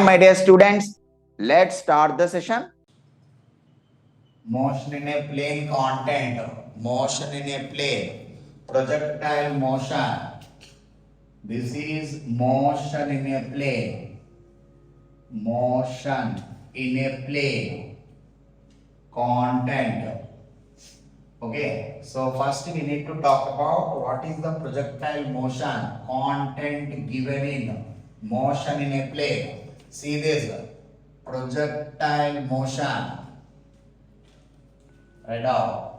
my dear students, let's start the session. Motion in a plane content, motion in a plane, projectile motion. This is motion in a plane, motion in a plane, content. Okay, so first we need to talk about what is the projectile motion, content given in motion in a plane. See this, projectile motion. Write down.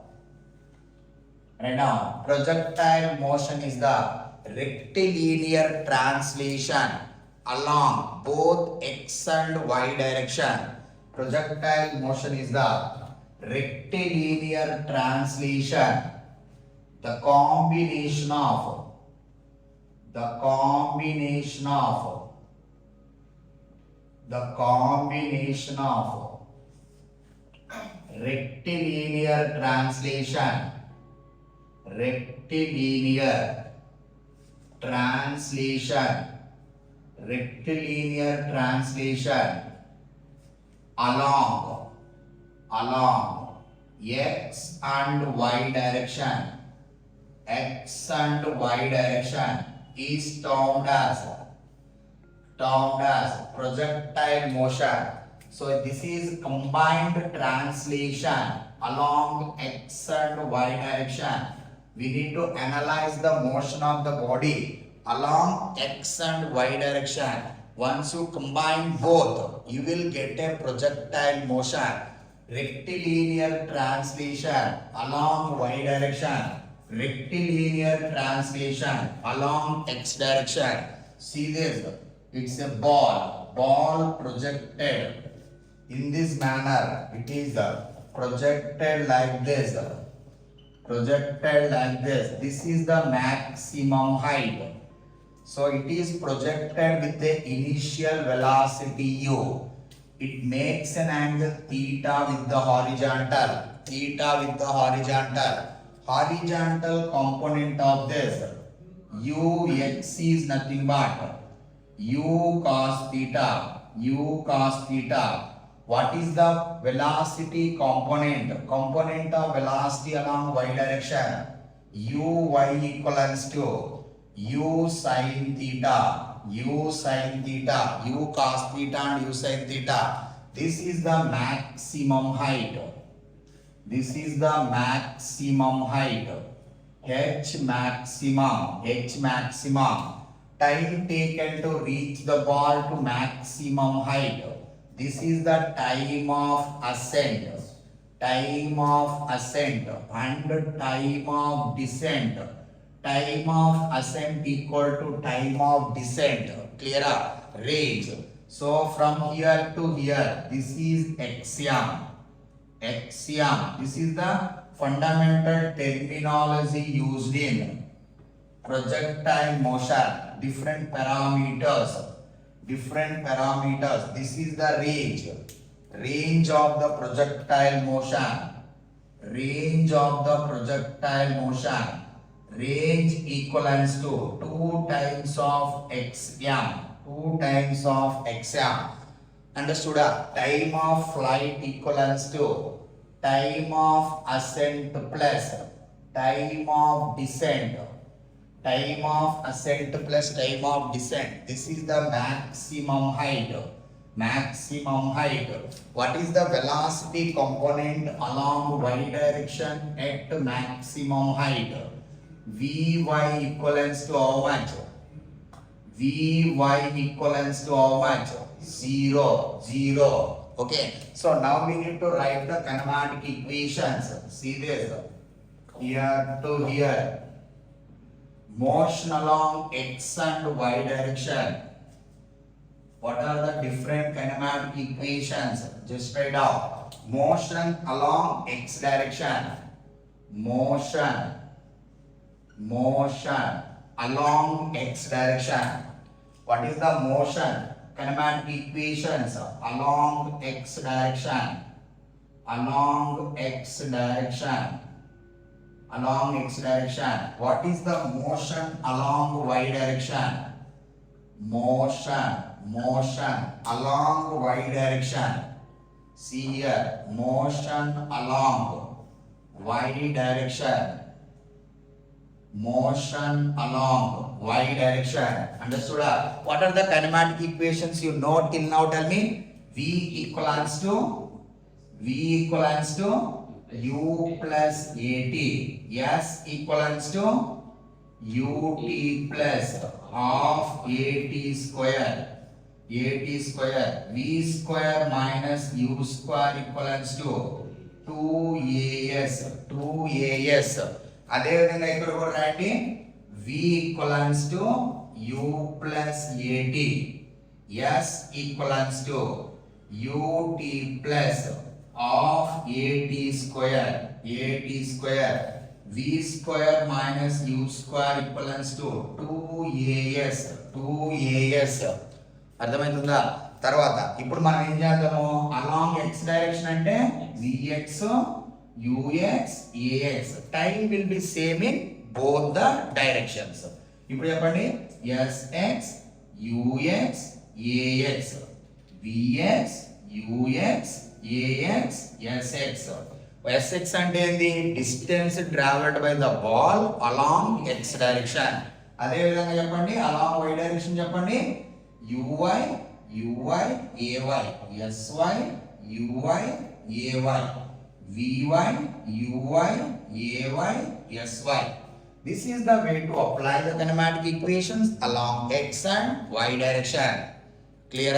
Projectile motion is the rectilinear translation along both x and y direction. Projectile motion is the rectilinear translation. The combination of rectilinear translation along x and y direction is termed as projectile motion. So this is combined translation along x and y direction. We need to analyze the motion of the body along x and y direction. Once you combine both, you will get a projectile motion. Rectilinear translation along y direction, rectilinear translation along x direction. See this, it's a ball projected in this manner. It is projected like this. This is the maximum height. So it is projected with the initial velocity u. It makes an angle theta with the horizontal. Horizontal component of this ux is nothing but u cos theta. What is the velocity component? Component of velocity along y direction. Uy equals to u sin theta, u cos theta and u sin theta. This is the maximum height. H maximum. Time taken to reach the ball to maximum height. This is the time of ascent and time of descent. Time of ascent equal to time of descent. Clear? Range. So from here to here, this is axiom. This is the fundamental terminology used in projectile motion. Different parameters. This is the range of the projectile motion. Range equals to 2 times of xm. Understood? Time of flight equals to time of ascent plus time of descent. This is the maximum height. What is the velocity component along y direction at maximum height? Vy equals to how much? 0. Okay. So now we need to write the kinematic equations. See this. Here to here. Motion along x and y direction. What are the different kinematic equations? Just write out. Motion along x direction. Motion along x direction. What is the motion? Kinematic equations along x direction. What is the motion along y direction? motion along y direction. See here, motion along y direction. Motion along y direction. Understood? What are the kinematic equations you know till now? Tell me. V equals to u plus at. S equals to ut plus half at square. At square. V square minus u square equals to 2as. 2as. అదే విధంగా ఇక్కడ కూడా రాయండి. V equals to u plus at. S equals to ut plus half at square. At square. V square minus u square equals to 2as. 2as. అర్థమవుతుందా? తర్వాత ఇప్పుడు మనం ఏం చేద్దాము? అలాంగ్ x డైరెక్షన్ అంటే vx ux ax. Time will be same in both the directions. ఇప్పుడు చెప్పండి. sx ux ax vx ux ax sx. sx అంటే ఏంది? Distance travelled by the ball along x direction. అదే విధంగా చెప్పండి అలాంగ్ y డైరెక్షన్ చెప్పండి. uy uy ay sy uy ay vy uy ay sy. This is the way to apply the kinematic equations along x and y direction. Clear?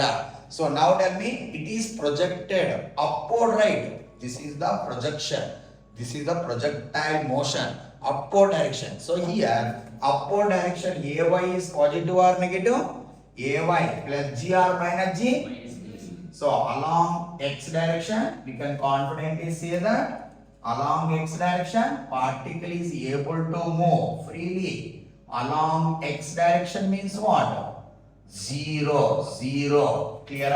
So now tell me, it is projected upward, right? This is the projection. This is the projectile motion, upward direction. So here upward direction ay is positive or negative? Ay plus g or minus g? So along x direction, we can confidently say that along x direction, particle is able to move freely. Along x direction means what? Zero. Zero. Clear?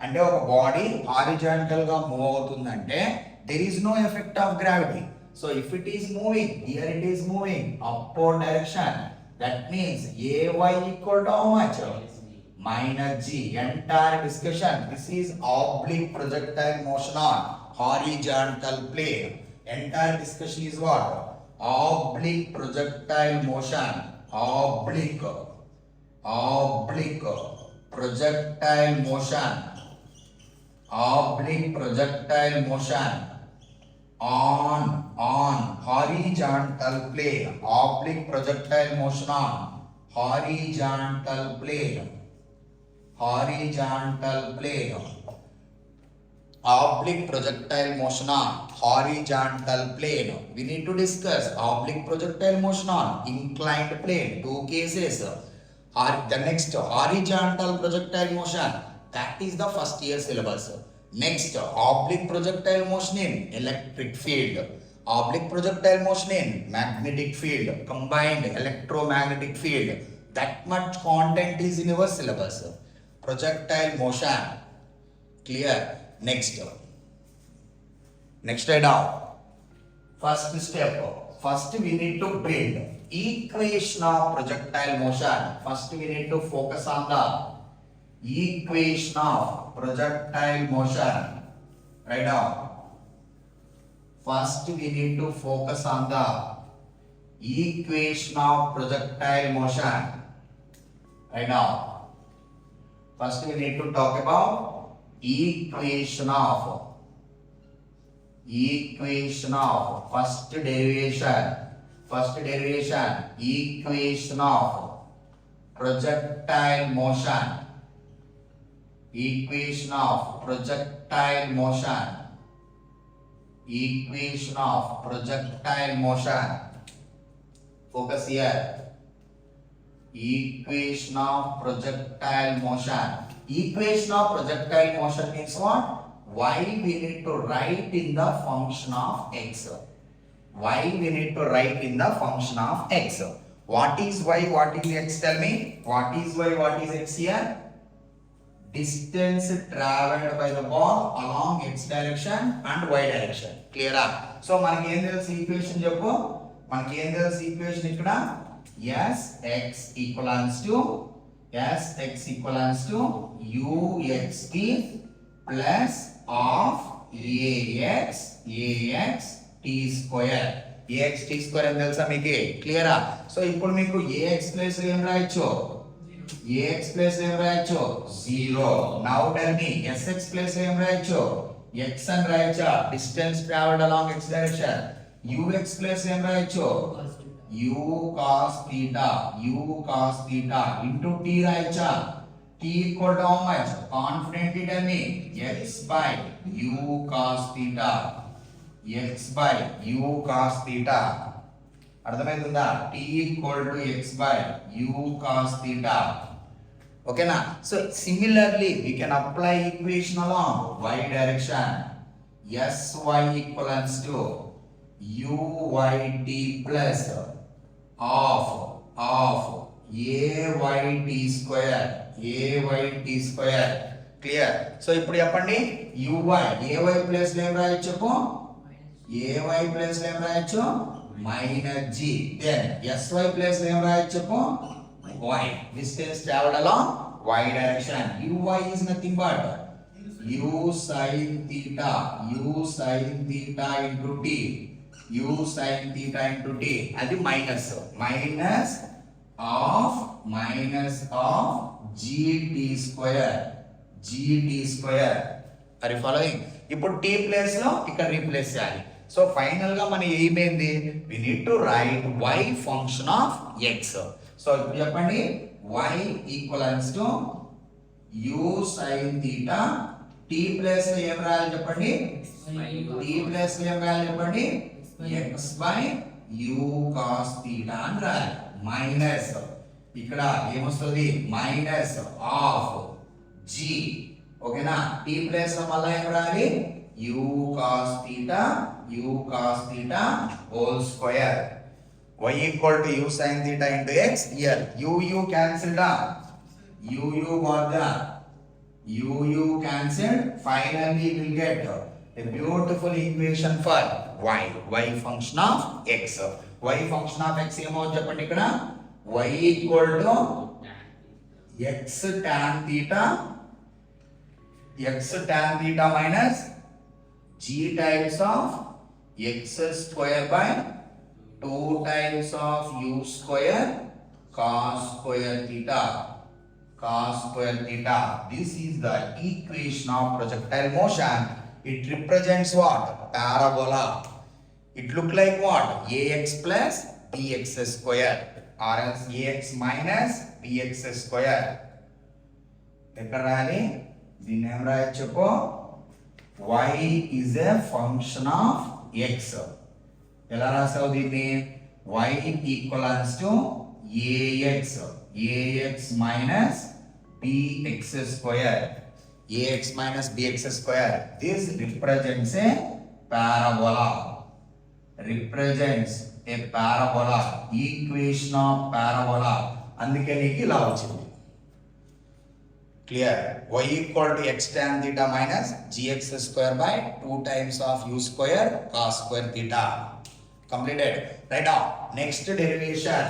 అంటే ఒక body horizontal గా move అవుతుందంటే there is no effect of gravity. So if it is moving, here it is moving upward direction. That means ay equal to how much? Minus g. Entire discussion. This is oblique projectile motion on horizontal plane. Entire discussion is what? Oblique projectile motion. Oblique projectile motion. Oblique projectile motion on horizontal plane. Oblique projectile motion on horizontal plane. Horizontal plane. Oblique projectile motion on horizontal plane. We need to discuss oblique projectile motion on inclined plane. Two cases. The next horizontal projectile motion. That is the first year syllabus. Next oblique projectile motion in electric field. Oblique projectile motion in magnetic field. Combined electromagnetic field. That much content is in your syllabus. Projectile motion. Clear? Next item. First step. First we need to build equation of projectile motion. First we need to focus on the equation of projectile motion. Right now. First we need to focus on the equation of projectile motion. Right now. First we need to talk about equation of first derivation equation of projectile motion. Equation of projectile motion. Equation of projectile motion. Focus here. Equation of projectile motion. Equation of projectile motion means what? Y we need to write in the function of x. Y we need to write in the function of x. What is y? What is x? Tell me. What is y? What is x here? Distance traveled by the ball along x direction and y direction. Clear? So మనకి ఏం తెలుసు equation చెప్పు. మనకి ఏం తెలుసు equation ఇక్కడ? S x equals to Sx equals to uxt plus of ax t square. ax t square అని తెలుసా మీకు? క్లియరా? సో ఇప్పుడు మీకు ax ప్లేస్ ఏం రాయొచ్చు? ax ప్లేస్ ఏం రాయొచ్చు? 0. Now tell me sx place ఏం రాయొచ్చు? x అని రాయొచ్చా? Distance travelled along x direction. ux place ఏం రాయొచ్చు? u cos theta into t రాయొచ్చా? t equal to how much? Confidently tell me. x by u cos theta. x by u cos theta. అర్థమైతుందా? t equal to x by u cos theta. ఓకేనా? So similarly we can apply equation along y direction. sy equals to uyt plus of ayt square. Clear? So ఇప్పుడు చెప్పండి ay place ఏం రాయొచ్చు చెప్పు? ay place ఏం రాయొచ్చు? Minus g. Then sy place ఏం రాయొచ్చు చెప్పు? y. Distance traveled along y direction. uy is nothing but u sin theta into t. u sin theta into t. అది minus of gt square. Are you following? ఇప్పుడు t place లో ఇక్కడ replace చేయాలి. So final గా మన aim ఏంది? We need to write y function of x. So ఇప్పుడు చెప్పండి y equals to u sin theta. t place లో ఏం రాయాలి చెప్పండి? t ప్లేస్ లో ఏం రాయాలి చెప్పండి? x by u cos theta అని రాయాలి. మైనస్ ఇక్కడ ఏమొస్తుంది? Minus of g. ఓకేనా? t ప్లేస్ లో మళ్ళీ ఏం రాయాలి? u cos theta whole square. y equal to u sin theta into x. Here u cancelled out. u got the u cancelled. Finally we will get a beautiful equation for y function of x. y function of x ఏమో చెప్పండి ఇక్కడ? y equal to x tan theta minus g times of x square by 2 times of u square cos square theta. This is the equation of projectile motion. It represents what? Parabola. It look like what? ax plus bx square or else ax minus bx square. ఎక్కడ రాయాలి? దీన్ని ఏం రాయొచ్చు చెప్పు? y is a function of x. ఎలా రాసావు దీన్ని? y equals to ax minus bx square. This represents a parabola. Equation of parabola. అందుకే నీకు ఇలా వచ్చింది. Clear? y equal to x tan theta minus gx square by 2 times of u square cos square theta. Completed. Right now, next derivation.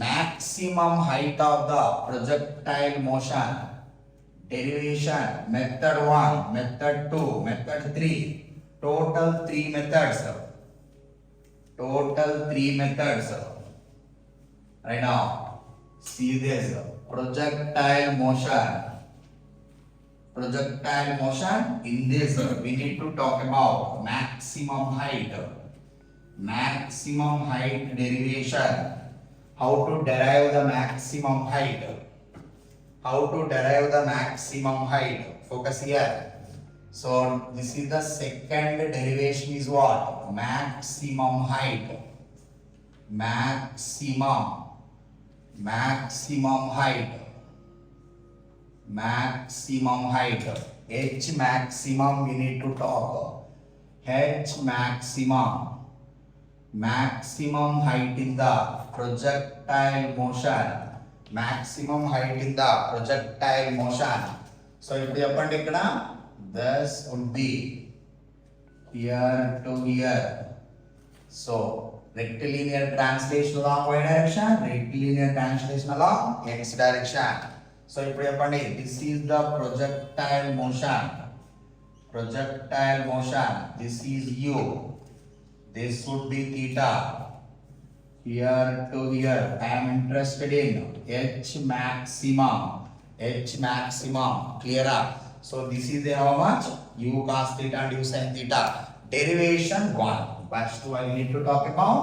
Maximum height of the projectile motion. Derivation. Method 1, method 2, method 3. Total 3 methods. Right now, see this. Projectile motion. In this we need to talk about maximum height derivation. How to derive the maximum height? Focus here. So this is the second derivation is what? Maximum height. H maximum we need to talk. Maximum height in the projectile motion. So if you append ikkada, this would be here to here. So Rectilinear translation along y direction, rectilinear translation along x direction. So ఇప్పుడు చెప్పండి, this is the projectile motion. Projectile motion. This is u. This would be theta. Here to here. I am interested in h maximum. H maximum. Clear up. So this is the how much? U cos theta and u sin theta. Derivation 1. First I need to talk about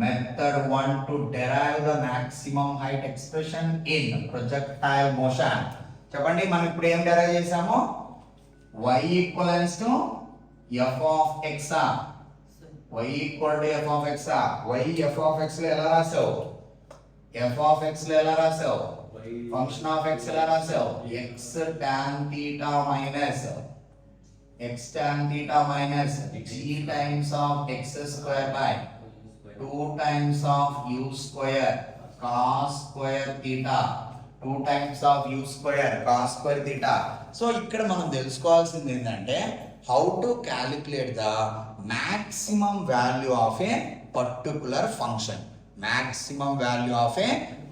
method 1 to derive the maximum height expression in projectile motion. చెప్పండి మనం ఇప్పుడు ఏం derive చేసాము? y equals to f of x. y equal to f of x. y f of x లో ఎలా రాసావు? f of x లో ఎలా రాసావు? function of x ఎలా రాసావు? x tan theta minus g times of x square by 2 times of u square cos square theta. 2 times of u square cos square theta. So ఇక్కడ మనం తెలుసుకోవాల్సింది ఏంటంటే how to calculate the maximum value of a particular function. Maximum value of a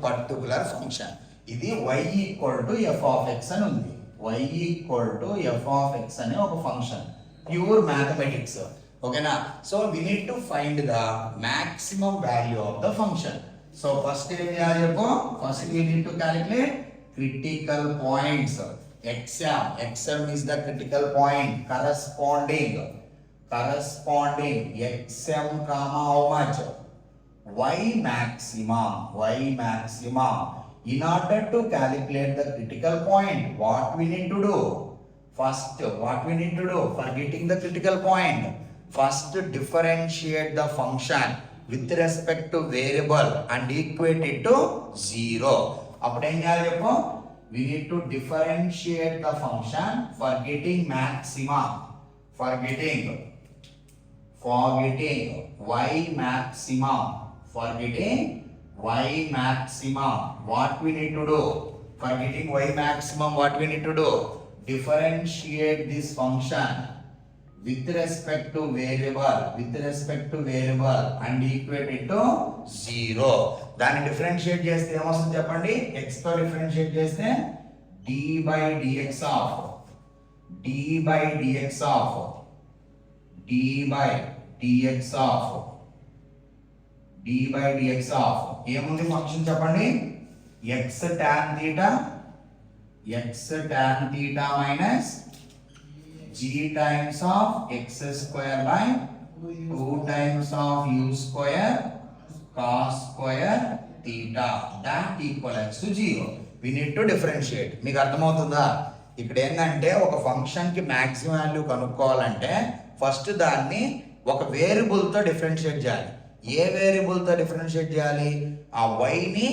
particular function. ఇది y equal to f of x అని ఉంది. y equal to f of x అనే ఒక function. Pure mathematics. ఓకేనా? So we need to find the maximum value of the function. So first ఏం చేయాలి చెప్పు? First we need to calculate critical points. xm is the critical point corresponding xm comma how much? y maximum. In order to calculate the critical point, what we need to do? First, what we need to do for getting the critical point? First, differentiate the function with respect to variable and equate it to 0. అప్పుడు ఏం చేయాలి చెప్పు? We need to differentiate the function for getting maximum. For getting y maximum. For getting y maximum, what we need to do? For getting y maximum, what we need to do? Differentiate this function with respect to variable and equate it to 0. దాన్ని differentiate చేస్తే ఏమొస్తుంది చెప్పండి? x తో differentiate చేస్తే d by dx of ఏముంది function చెప్పండి? x tan theta minus g times of x square by 2 times of u square cos square theta that equals to 0. We need to differentiate. మీకు అర్థమవుతుందా? ఇక్కడ ఏంటంటే ఒక function కి maximum value కనుక్కోవాలంటే first దాన్ని ఒక వేరియబుల్ తో డిఫరెన్షియేట్ చేయాలి. ఏ వేరియబుల్ తో డిఫరెన్షియేట్ చేయాలి? ఆ y ని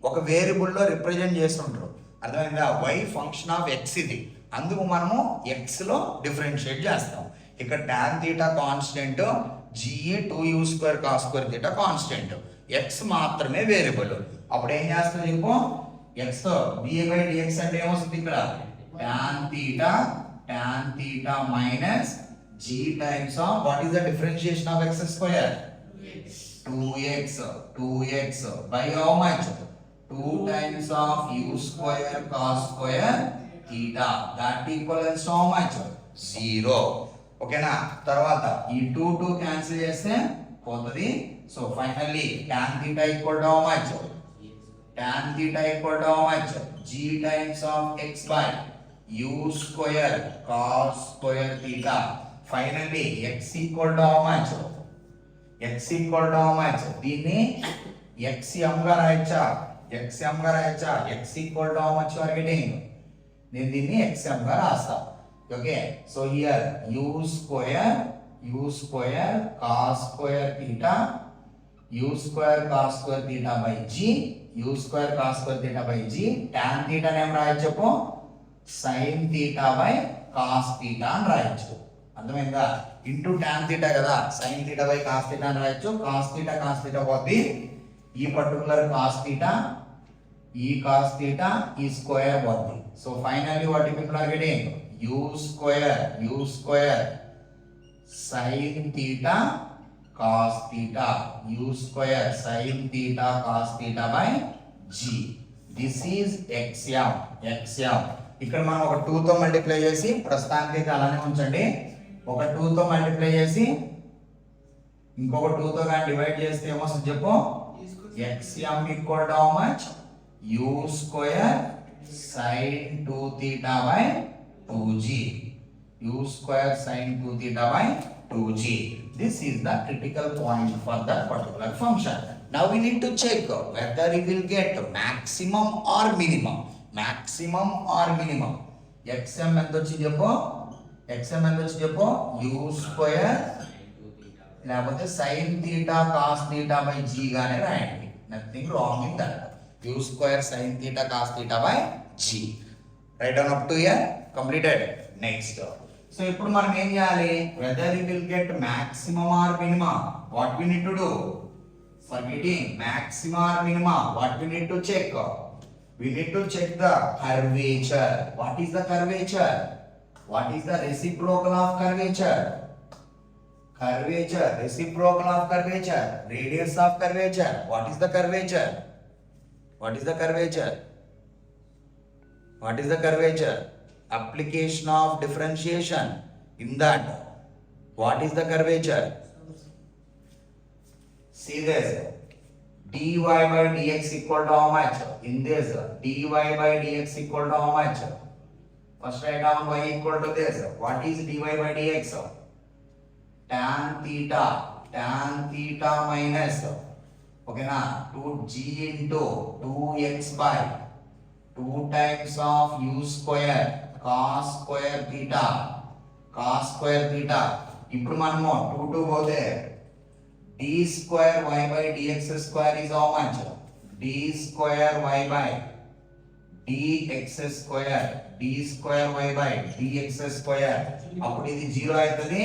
ఒక వేరియబుల్ లో రిప్రజెంట్ చేస్తుంటారు. అర్థమైందా? y ఫంక్షన్ ఆఫ్ x ఇది. అందుకు మనము x లో డిఫరెన్షియేట్ చేస్తాం. ఇక్కడ tan theta constant, JEE 2u square cos square theta constant, x మాత్రమే వేరియబుల్. అప్పుడు ఏం చేస్తాం చెప్పు? x తో d by dx అంటే ఏమొస్తుంది ఇక్కడ? tan theta minus g times of what is the differentiation of x square? 2x by how much? 2 times of u square cos square theta that equals to how much? 0. ఓకేనా? తర్వాత ఈ 2 cancel చేస్తే పోతుంది. So finally tan theta equal to how much? g times of x by u square cos square theta. Finally x equal to how much? దీన్ని xm గా రాయొచ్చా? x equal to how much you are getting? నేను దీన్ని xm గా రాస్తా. Okay, so here u square cos square theta by g tan theta name రాయొచ్చు చెప్పు? sin theta by cos theta అని రాయొచ్చు. అర్థమైందా? ఇంటూ tan theta కదా, sin theta by cos theta అని రాయొచ్చు. cos theta పోద్ది. ఈ పర్టికులర్ cos theta ఈ స్క్వేర్ పోద్ది. So finally what people are getting? u square sin theta cos theta, u square sin theta cos theta by g. This is xm. ఇక్కడ మనం ఒక 2 తో మల్టిప్లై చేసి ప్రస్తుతానికి అయితే అలానే ఉంచండి. ఒక 2 తో మల్టిప్లై చేసి ఇంకొక 2 తో గాని డివైడ్ చేస్తే ఏమొస్తుంది చెప్పు? xm equal to how much? u square sin 2 theta by 2g. u square sin 2 theta by 2g. This is the critical point for that particular function. Now we need to check whether it will get maximum or minimum. Maximum or minimum. xm ఎంత వచ్చి చెప్పు? xm ఎంత వచ్చి చెప్పు? u square లేకపోతే sin theta cos theta by g గానే రాయండి. Nothing wrong in that. u square sin theta cos theta by g. Right on up to here. Completed. Next. So ఇప్పుడు మనం ఏం చేయాలి? Whether it will get maximum or minimum. What we need to do? For getting maximum or minimum, what we need to check? We need to check the curvature. What is the curvature? What is the reciprocal of curvature? Curvature, reciprocal of curvature, radius of curvature. What is the curvature? What is the curvature? What is the curvature? Application of differentiation. In that, what is the curvature? See this. dy by dx equal to how much? In this, dy by dx equal to how much? First write down y equal to this. What is dy by dx? Tan theta minus, okay na, 2g into 2x by 2 times of u square cos square theta. ఇప్పుడు మనము 2 పోతే d square y by dx square is how much? d square y by dx square y by dx square. అప్పుడు ఇది 0 అవుతుంది.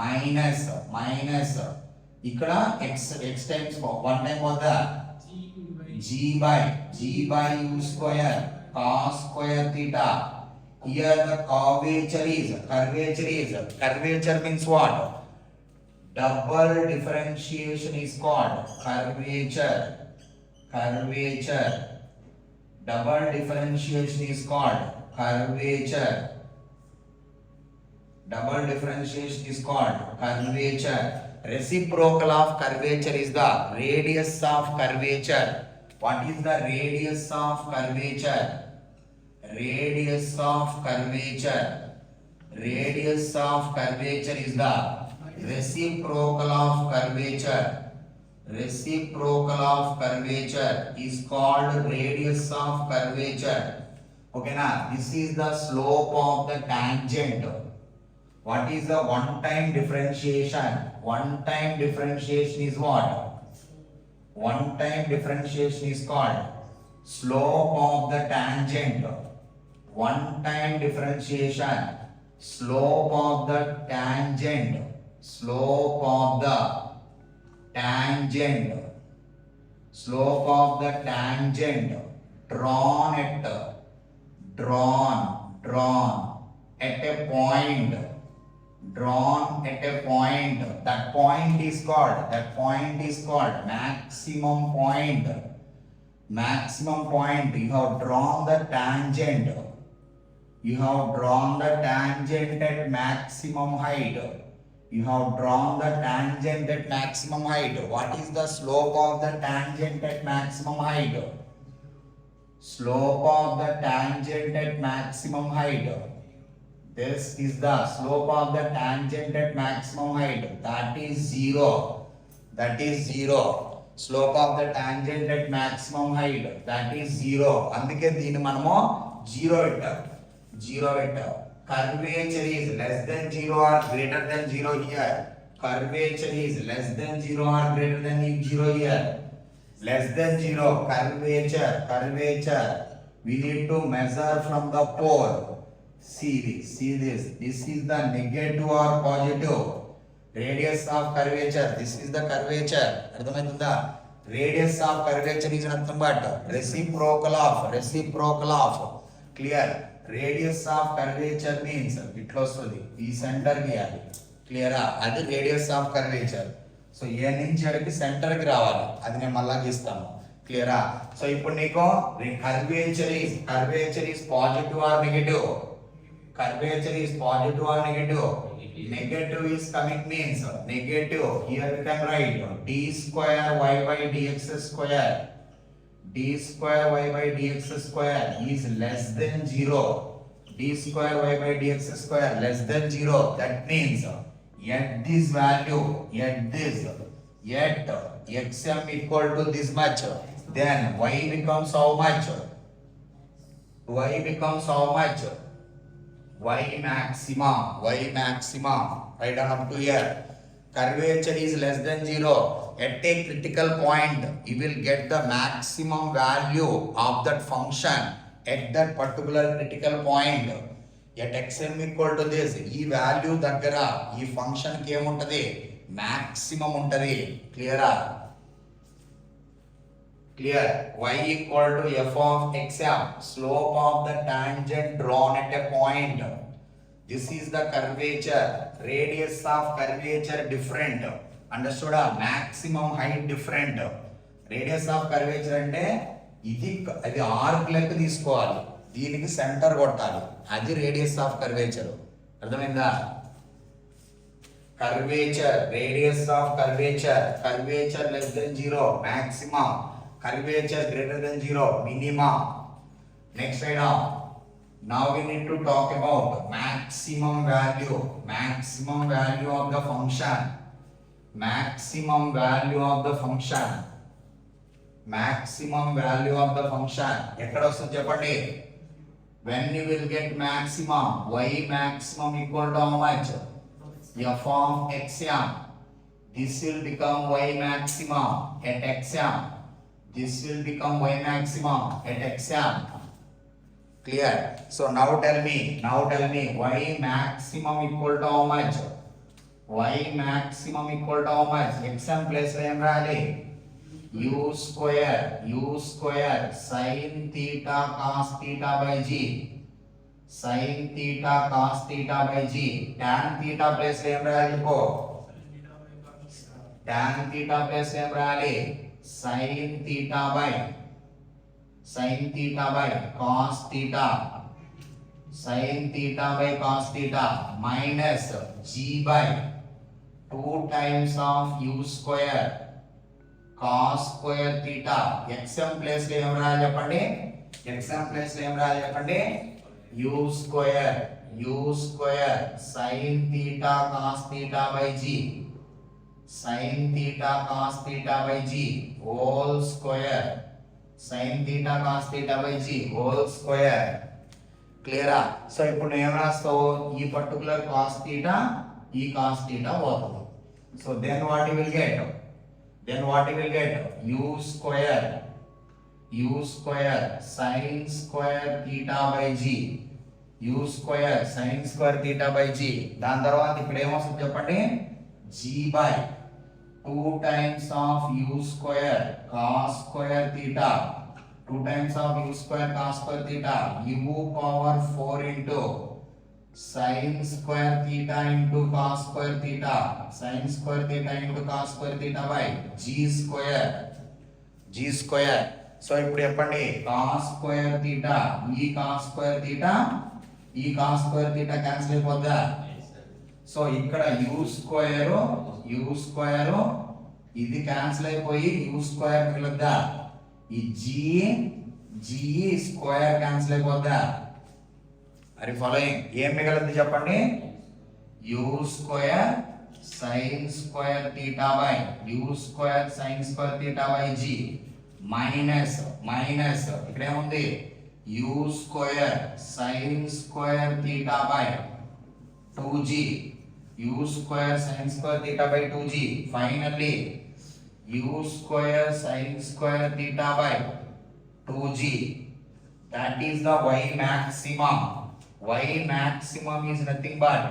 Minus ఇక్కడ x times 1 time పోతా g by u square cos square theta. Here the curvature means what? Double differentiation is called curvature. Double differentiation is called curvature. Reciprocal of curvature is the radius of curvature. What is the radius of curvature? Radius of curvature is the reciprocal of curvature. Is called radius of curvature. Okay na, this is the slope of the tangent. What is the one-time differentiation? One-time differentiation is what? One-time differentiation is called slope of the tangent. One-time differentiation, slope of the tangent drawn at a point. That point is called maximum point. You have drawn the tangent at maximum height. What is the slope of the tangent at maximum height? This is the slope of the tangent at maximum height. That is 0. Slope of the tangent at maximum height. That is 0. అందుకే దీన్ని మనము 0 పెట్టాం. Curvature is less than 0 or greater than 0 here. Curvature is less than 0 or greater than 0 here. Less than 0. Curvature. We need to measure from the pole. See this. This is the negative or positive. Radius of curvature. This is the curvature. అర్థమైందా? Radius of curvature is nothing but reciprocal of. Clear? Radius of curvature means ఇట్లా వస్తుంది. ఈ centre గీయాలి. క్లియరా? అది radius of curvature. So ఏ నుంచి ఎక్కడికి సెంటర్కి రావాలి, అది నేను మళ్ళా గీస్తాను. క్లియరా? సో ఇప్పుడు నీకు curvature is positive or negative? Curvature is positive or negative? Negative is coming means negative. Here we can write d square y by dx square. D square y by dx square is less than 0. D square y by dx square less than 0. That means at this value, at xm equal to this much, then y becomes how much? Y becomes how much? Y maximum, right on up to here. Curvature is less than 0. At a critical point, you will get the maximum value of that function at that particular critical point. At xm equal to this, ఈ value దగ్గర ఈ function కి ఏముంటది? Maximum ఉంటది. Clear? Y equal to f of xm, slope of the tangent drawn at a point. This is the curvature. Radius of curvature different. Understood? Maximum height different. Radius of curvature అంటే అది arc లెక్క తీసుకోవాలి, దీనికి centre కొట్టాలి, అది radius of curvature. అర్థమైందా? Curvature, radius of curvature less than 0 maximum, curvature greater than 0 minimum. Next slide on. Now we need to talk about maximum value of the function. Maximum value of the function. ఎక్కడ వస్తుంది చెప్పండి? When you will get maximum, y maximum equal to how much? F of xm. This will become y maximum at xm. This will become y maximum at xm. Clear? So now tell me y maximum equal to how much? Y maximum equal to how much? xm place em rali u square sin theta cos theta by g. Sin theta cos theta by g. Tan theta place em rali ko. Tan theta place em rali sin theta by cos theta. Sin theta by cos theta minus g by 2 times of u square cos square theta. xm place లో ఏం రాయాలి చెప్పండి? u square sin theta cos theta by g. Sin theta cos theta by g whole square. Sin theta cos theta by g whole square. Clear? So ఇప్పుడు నేను ఏం రాస్తావు? ఈ particular cos theta ఈ cos theta పోతుంది. So then what you will get? u square sin square theta by g. u square sin square theta by g. దాని తర్వాత ఇక్కడ ఏమొస్తుంది చెప్పండి? g by 2 times of u square cos square theta. 2 times of u square cos square theta u power 4 into sin square theta into cos square theta. Sin square theta into cos square theta by g square. So ఇప్పుడు చెప్పండి cos square theta ఈ cos square theta cancel అయిపోద్దా? సో ఇక్కడ u square ఇది cancel అయిపోయి u square మిగులుద్దా? ఈ g స్క్వేర్ క్యాన్సిల్ అయిపోద్దా? మరి ఫాలోయింగ్ ఏం మిగలద్ది చెప్పండి? u square sin square theta by u square sin square theta by g minus ఇక్కడ ఏముంది? u square sin square theta by 2g. u square sin square theta by 2g. Finally u square sin square theta by 2g. That is the y maximum. Y maximum is nothing but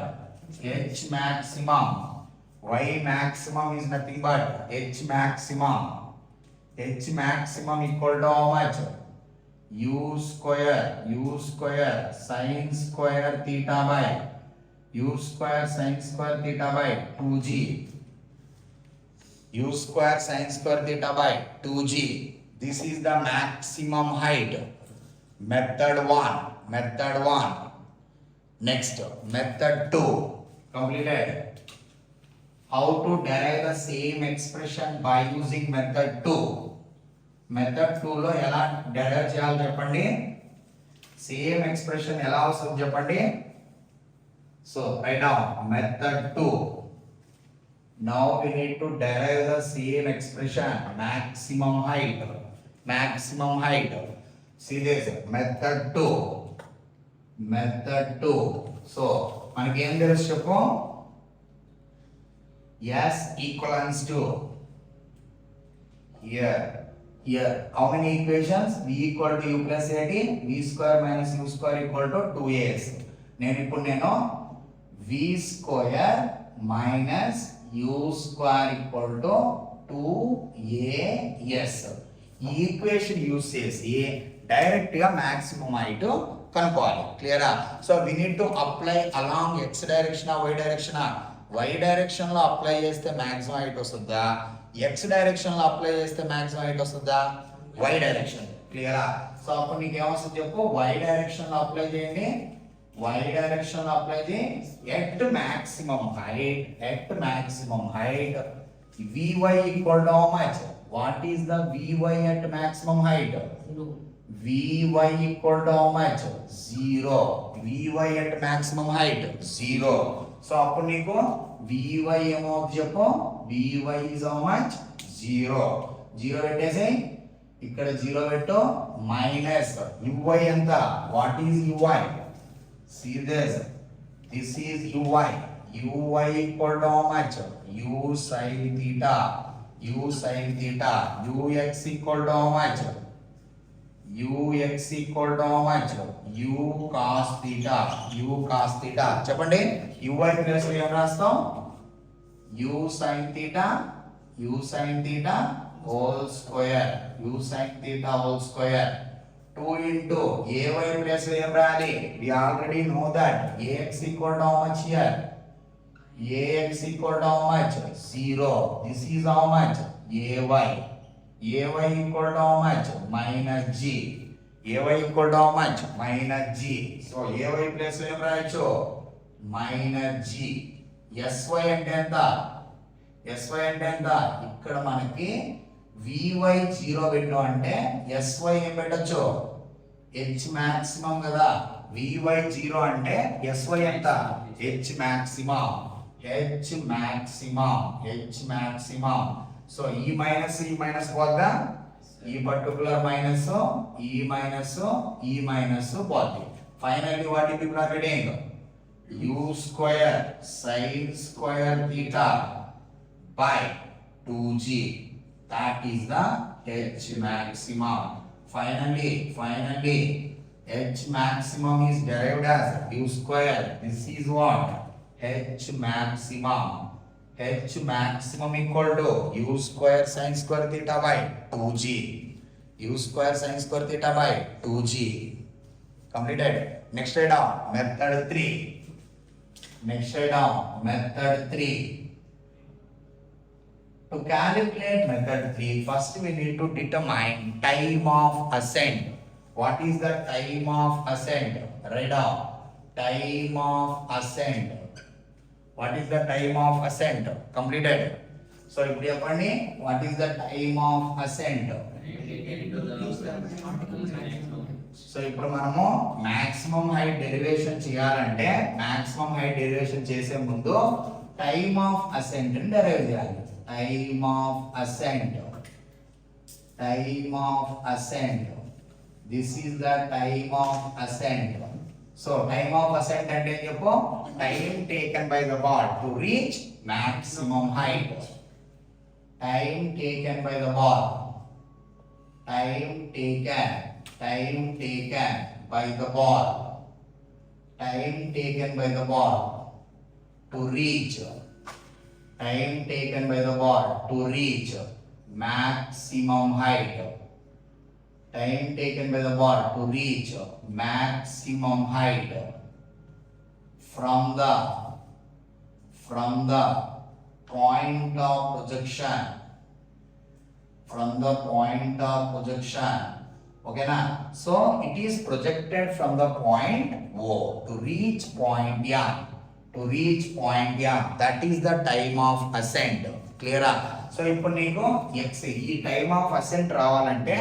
h maximum. Y maximum is nothing but h maximum. H maximum equal to how much? u square sin square theta by u square sin square theta by 2g. u square sin square theta by 2g. This is the maximum height. Method 1. Next, method 2 completed. How to derive the same expression by using method 2? Method 2 లో ఎలా derive చేయాలో చెప్పండి. Same expression ఎలా వస్తుందో చెప్పండి. So write down method 2. Now we need to derive the same expression, maximum height. See this, method 2. So మనకి ఏం తెలుసు చెప్పు. S equals to here how many equations? V equal to u plus at, v square minus u square equal to 2as. ఇప్పుడు నేను v square minus u square equal to 2as ఈ equation use చేసి direct గా maximum height కనుక్కోవాలి. క్లియరా? So we need to apply along x direction y direction లో apply చేస్తే maximum height వస్తుందా, x డైరెక్షన్ లో అప్లై చేస్తే మాక్సిమం హైట్ వస్తుందా, y డైరెక్షన్. క్లియరా? సో అప్పుడు నీకు ఏమొస్తుంది చెప్పు. y డైరెక్షన్ లో అప్లై చేయండి. y డైరెక్షన్ లో అప్లై చేయి. At maximum height vy equal to how much? What is the vy at maximum height? vy equal to how much? 0. vy at maximum height 0. So అప్పుడు నీకు vy ఏమవుతుంది చెప్పు. vy is how much? 0 పెట్టేసి ఇక్కడ 0 పెట్టు. Minus uy ఎంత? What is uy? see this is uy equal to how much? u sin theta ux equal to how much? u cos theta చెప్పండి. uy plus ఏం రాస్తాం? u sin theta whole square 2 into ay plus ఏం రాయాలి? we already know that ax equal to how much here? ax equal to how much? 0. This is how much? ay equal to how much? minus g. ay equal to how much? minus g. So ay plus ఏం రాయొచ్చు? minus g. sy అంటే ఎంత? ఇక్కడ మనకి vy 0 పెట్టు అంటే sy ఏం పెట్టొచ్చు? h maximum కదా. vy 0 అంటే sy ఎంత? h maximum. సో ఈ మైనస్ పోద్దా? ఈ పర్టికులర్ మైనస్ ఈ మైనస్ పోద్ది. Finally what people are reading? u square sin square theta by 2g. That is the h maximum. Finally h maximum is derived as u square. This is what? h maximum equal to u square sin square theta by 2g. Completed. Next write down method 3. To calculate method 3, first we need to determine time of ascent. What is the time of ascent? Write down time of ascent. What is the time of ascent? Completed. So ఇప్పుడు చెప్పండి, what is the time of ascent? So ఇప్పుడు మనము maximum height derivation చేయాలంటే maximum height derivation చేసే ముందు time of ascent ని derive చేయాలి. Time of ascent this is the time of ascent. So time of ascent అంటే ఏం చెప్పు? Time taken by the ball to reach maximum height. Time taken by the ball time taken by the ball to reach maximum height. Time taken by the ball to reach maximum height from the point of projection from the point of projection. Okay na? So it is projected from the point O to reach point M. To reach point M, that is the time of ascent. Clear? So ఇప్పుడు నీకు x ఈ time of assigned రావాలంటే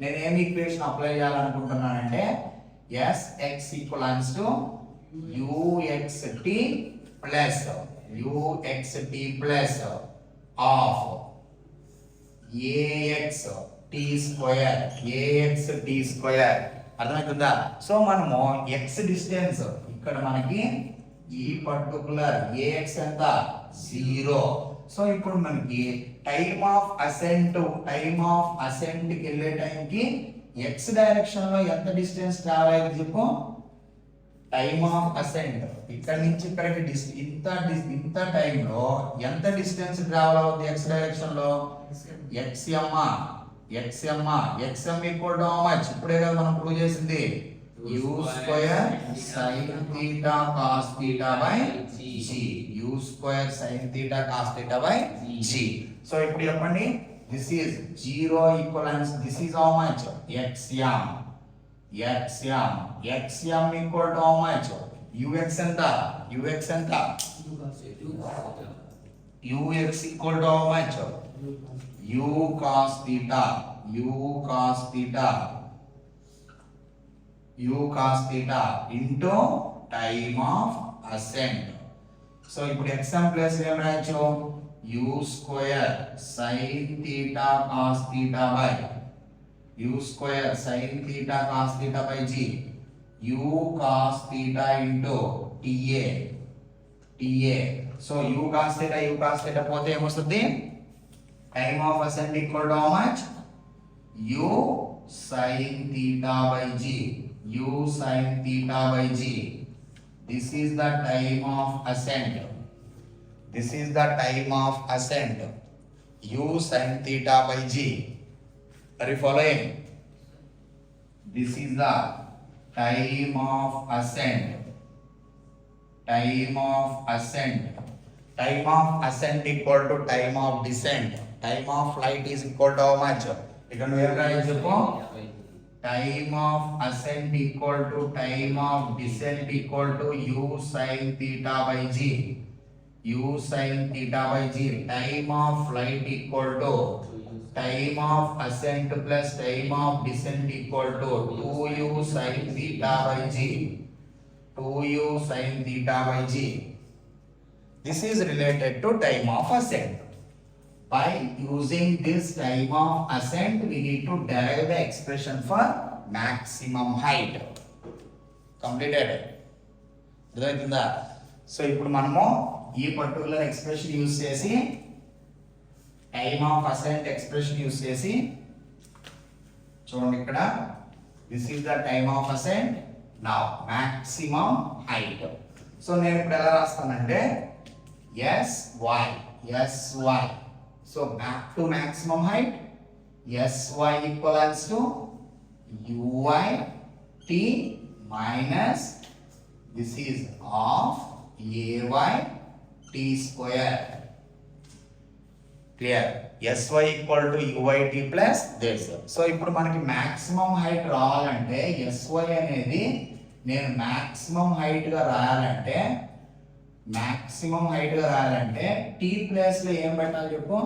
నేను ఏం equation apply చేయాలనుకుంటున్నానంటే sx equals to uxt plus uxt plus half ax t square అర్థమవుతుందా? So మనము x distance ఇక్కడ మనకి ఈ పర్టికులర్ ax ఎంత 0. సో ఇప్పుడు మనకి టైమ్ ఆఫ్ అసెంట్ కి వెళ్ళే టైంకి x డైరెక్షన్ లో ఎంత డిస్టెన్స్ ట్రావెల్ అయ్యింది చెప్పు. టైమ్ ఆఫ్ అసెంట్ ఇక్కడ నుంచి ఇక్కడికి ఇంత టైంలో ఎంత డిస్టెన్స్ ట్రావెల్ అవుతుంది x డైరెక్షన్ లో? xm equal to how much? ఇప్పుడే కదా మనం ప్రూవ్ చేసింది u square sin theta cos theta by g. u square sin theta cos theta by g. So ఇప్పుడు చెప్పండి, this is 0 equivalence. This is how much? xm equal to how much? ux ఎంత? ux equal to how much? u cos theta into time of ascent. So ఇప్పుడు xm plus ఏం రాయొచ్చు? u square sin theta cos theta by g u cos theta into ta. So u cos theta పోతే ఏమొస్తుంది? Time of ascent equal to how much? u sin theta by g. This is the time of ascent. u sin theta by g. Are you following? This is the time of ascent. Time of ascent equal to time of descent. Time of flight is equal to how much? ఇక్కడ నువ్వు ఏం రాయొచ్చు? Time of ascent equal to time of descent equal to u sin theta by g. Time of flight equal to time of ascent plus time of descent equal to 2u sin theta by g. This is related to time of ascent. By using this time of ascent, we need to derive the expression for maximum height. Completed. అర్థమవుతుందా? So ఇప్పుడు మనము ఈ particular expression use చేసి time of ascent expression use చేసి చూడండి ఇక్కడ this is the time of ascent. Now maximum height. So నేను ఇప్పుడు ఎలా రాస్తానంటే sy. So back to maximum height, sy equals to uy t minus this is of ay t square. Clear? sy equal to uy t plus this. So ఇప్పుడు మనకి maximum height రావాలంటే sy అనేది నేను maximum height గా రాయాలంటే t place లో ఏం పెట్టాలి చెప్పు?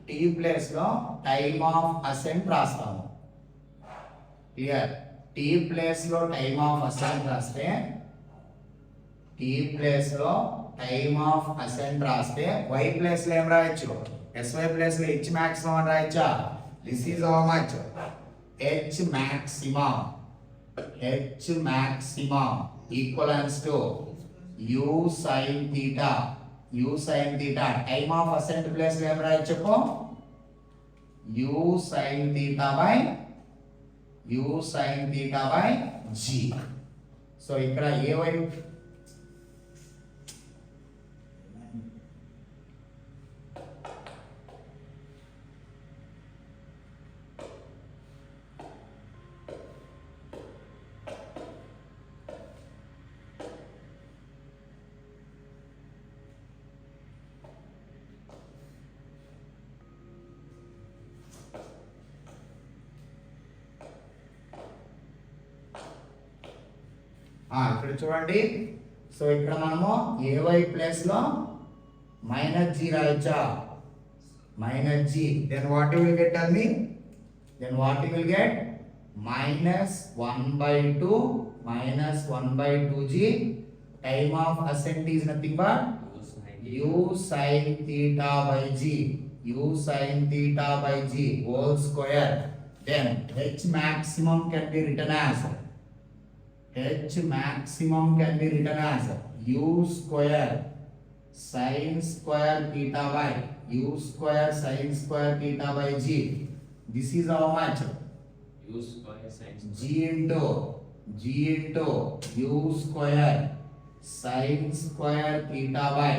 t ప్లేస్ లో టైమ్ ఆఫ్ అసెంట్ రాస్తాము. క్లియర్? t ప్లేస్ లో టైమ్ ఆఫ్ అసెంట్ రాస్తే y ప్లేస్ లో ఏం రాయొచ్చు? sy ప్లేస్ లో h మాక్సిమం అని రాయొచ్చా? This is how much? h maximum equals to u sin theta. Time of ascent place లో ఏం రాయొచ్చు చెప్పు? u sin theta by g. So ఇక్కడ ఏ వైపు ఇక్కడ చూడండి. సో ఇక్కడ మనము ay ప్లేస్ లో మైనస్ g రాయొచ్చా? Minus g. Then what you will get, tell me? Then what you will get? Minus 1/2 minus 1/2g. Time of ascent is nothing but u sin theta by g. U sin theta by g whole square. Then h maximum can be written as u square sin square theta by u square sin square theta by g. This is how much? U square sin g into u square sin square theta by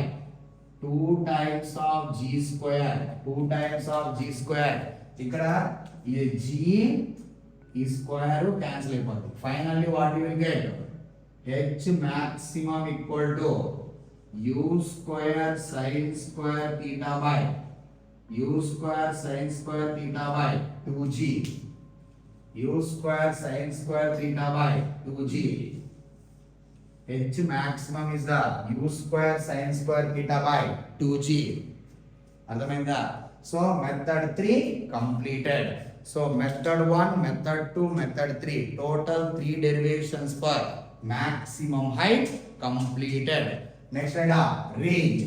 2 times of g square. ఇక్కడ ఈ g ఈ square cancel అయిపోతుంది. Finally what you will get? h maximum equal to u square sin square theta by 2g. u square sin square theta by 2g. h maximum is the u square sin square theta by 2g. అర్థమైందా? So method 3 completed. So method 1, method 2, method 3, total 3 derivations for maximum height completed. Next range.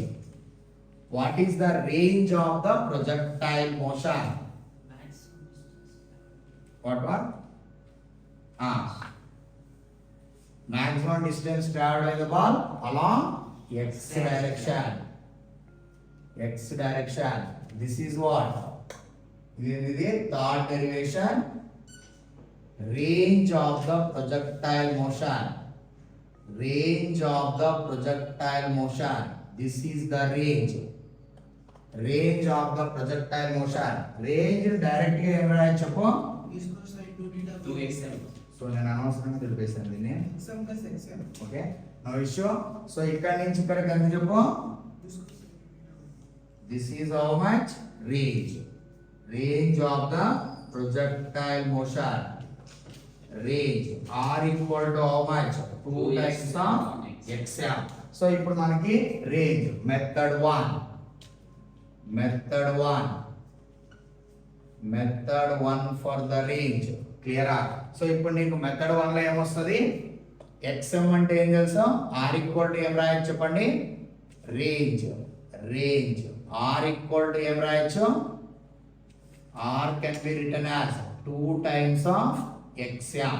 What is the range of the projectile motion? What? Maximum distance traveled by the ball along x direction. This is what? This is the third derivation. Range of the projectile motion. This is the range of the projectile motion. Range direct గా ఏం రాయొచ్చు చెప్పు? 2xm. So నేను అనవసరంగా తెలిపేశాను దీన్ని. Okay, no issue. So ఇక్కడ నుంచి ఇక్కడికి ఎంత చెప్పు? This is how much? Range of the projectile motion. Range r equal to how much? 2 times of xm. So ఇప్పుడు మనకి range method 1 for the range. Clear? So ఇప్పుడు నీకు మెథడ్ 1 లో ఏమొస్తుంది? xm అంటే ఏం తెలుసు? r equal to ఏం రాయొచ్చు చెప్పండి? range. r equal to ఏం రాయొచ్చు? r can be written as 2 times of xm.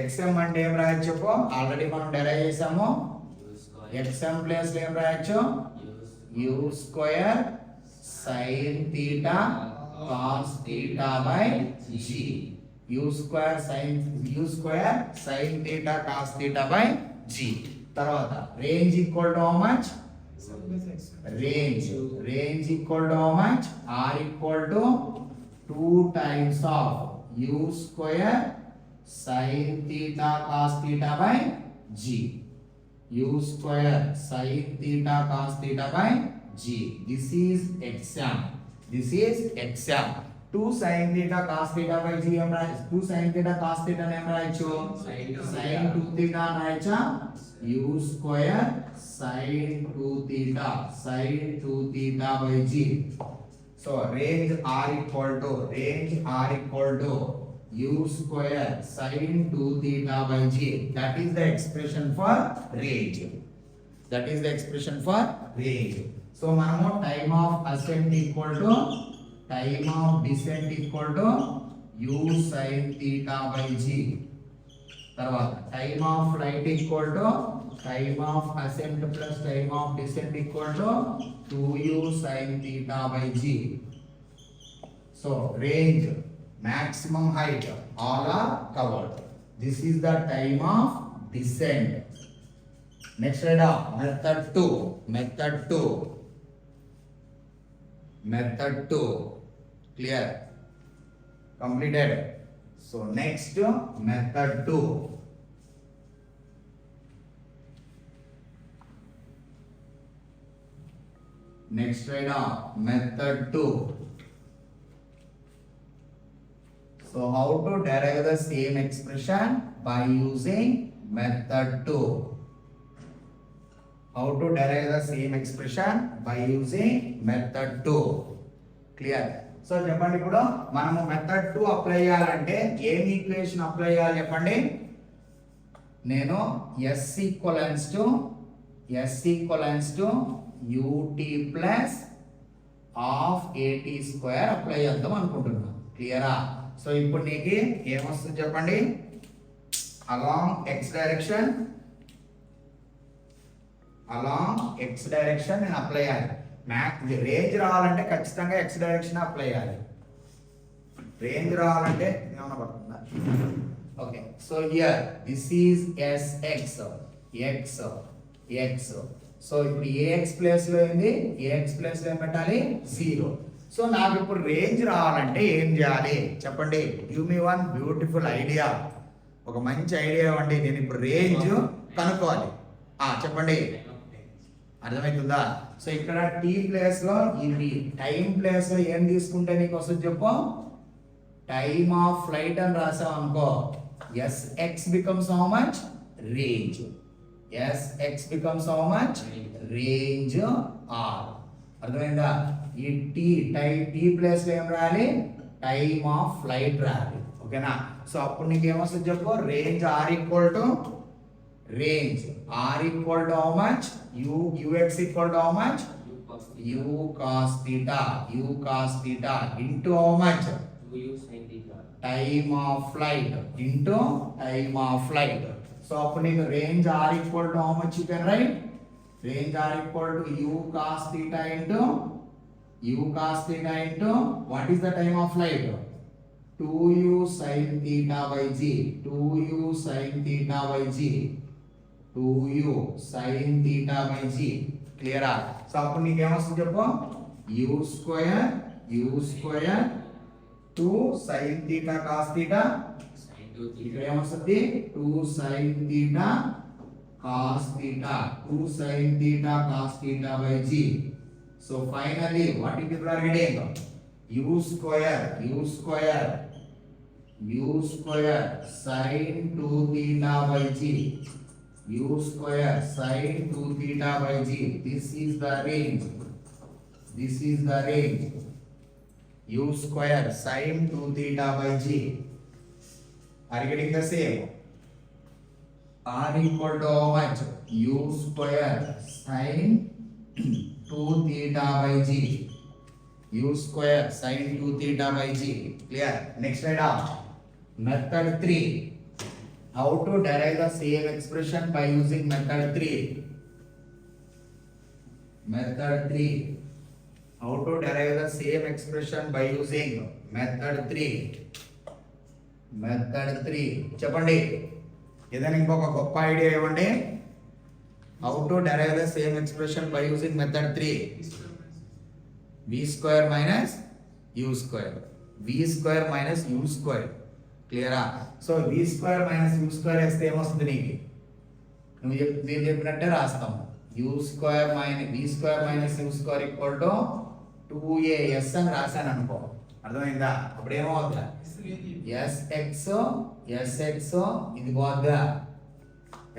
xm అంటే ఏం రాయొచ్చు చెప్పు? ఆల్రెడీ మనం డెరైవ్ చేసాము. xm ప్లేస్ లో ఏం రాయొచ్చు? u square sin theta cos theta by g. u square sin theta cos theta by g. తర్వాత range equal to how much? Range equal to how much? r equal to 2 times of u square sin theta cos theta by g. u square sin theta cos theta by g. This is xm. 2 sin theta cos theta by g em రాయొచ్చు. 2 sin theta cos theta ఏం రాయొచ్చు? sin 2 theta రాయొచ్చా? u square sin 2 theta by g. So range r equal to u square sin 2 theta by g. That is the expression for range. So మనము time of ascent equal to time of descent equal to u sin theta by g. తర్వాత time of flight equal to time of ascent plus time of descent equal to 2u sin theta by g. So range, maximum height, all are covered. This is the time of descent. Next method 2. Clear? Completed. So next method 2. Method 2. So how to derive the same expression by using method 2. How to derive the same expression by using method 2. Clear? So చెప్పండి ఇప్పుడు మనము method 2 apply చేయాలంటే ఏం equation apply చేయాలి చెప్పండి. నేను s equivalence to ut plus half at square apply చేద్దాం అనుకుంటున్నాను. క్లియరా? సో ఇప్పుడు నీకు ఏమొస్తుంది చెప్పండి. అలాంగ్ x డైరెక్షన్ నేను అప్లై చేయాలి. రేంజ్ రావాలంటే ఖచ్చితంగా x డైరెక్షన్ అప్లై చేయాలి. రేంజ్ రావాలంటే ఏమన్నా పడుతుందా? Okay, so here this is sx x. So ఇప్పుడు ax ప్లేస్ లో ఏంది? ax ప్లేస్ లో ఏం పెట్టాలి? 0. సో నాకు ఇప్పుడు రేంజ్ రావాలంటే ఏం చేయాలి చెప్పండి. Give me one beautiful idea. ఒక మంచి ఐడియా ఇవ్వండి. నేను ఇప్పుడు రేంజ్ కనుక్కోవాలి. చెప్పండి, అర్థమవుతుందా? సో ఇక్కడ t ప్లేస్ లో ఇది టైం ప్లేస్ లో ఏం తీసుకుంటే నీకు వస్తుంది చెప్పు. టైమ్ ఆఫ్ ఫ్లైట్ అని రాసావు అనుకో, sx becomes how much? Range. sx becomes how much? Range r. అర్థమైందా? ఈ t ప్లేస్ లో ఏం రాయాలి? టైమ్ ఆఫ్ ఫ్లైట్ రాయాలి. ఓకేనా? సో అప్పుడు నీకు ఏమొస్తుంది చెప్పు. Range r equal to how much? ux equal to how much? u cos theta into how much? Time of flight into time of flight. So అప్పుడు నీకు range r equal to how much you can write? Range r equal to u cos theta into what is the time of flight? 2u sin theta by g. 2u sin theta by g. Clear? So అప్పుడు నీకు ఏమొస్తుంది చెప్పు. u square 2 sin theta cos theta. ఇక్కడ ఏమొస్తుంది? 2 sin theta cos theta by g. So finally what you people are getting? u square sin 2 theta by g. u square sin 2 theta by g. This is the range. u square sin 2 theta by g. Are you getting the same? r equal to how much? u square sin 2 theta by g. u square sin 2 theta by g. Clear? Next item. Method 3. How to derive the same expression by using method 3. How to derive the same expression by using method 3. చెప్పండి, ఏదైనా ఇంకొక గొప్ప idea ఇవ్వండి. How to derive the same expression by using method 3. v square minus u square. క్లియరా? So v square minus u square వేస్తే ఏమొస్తుంది నీకు? నేను చెప్పినట్టే రాస్తాము. v square minus u square equal to 2as అని రాశాను అనుకో. అర్థమైందా? అప్పుడు ఏమవుతుందా? sx ఇది పోద్దా?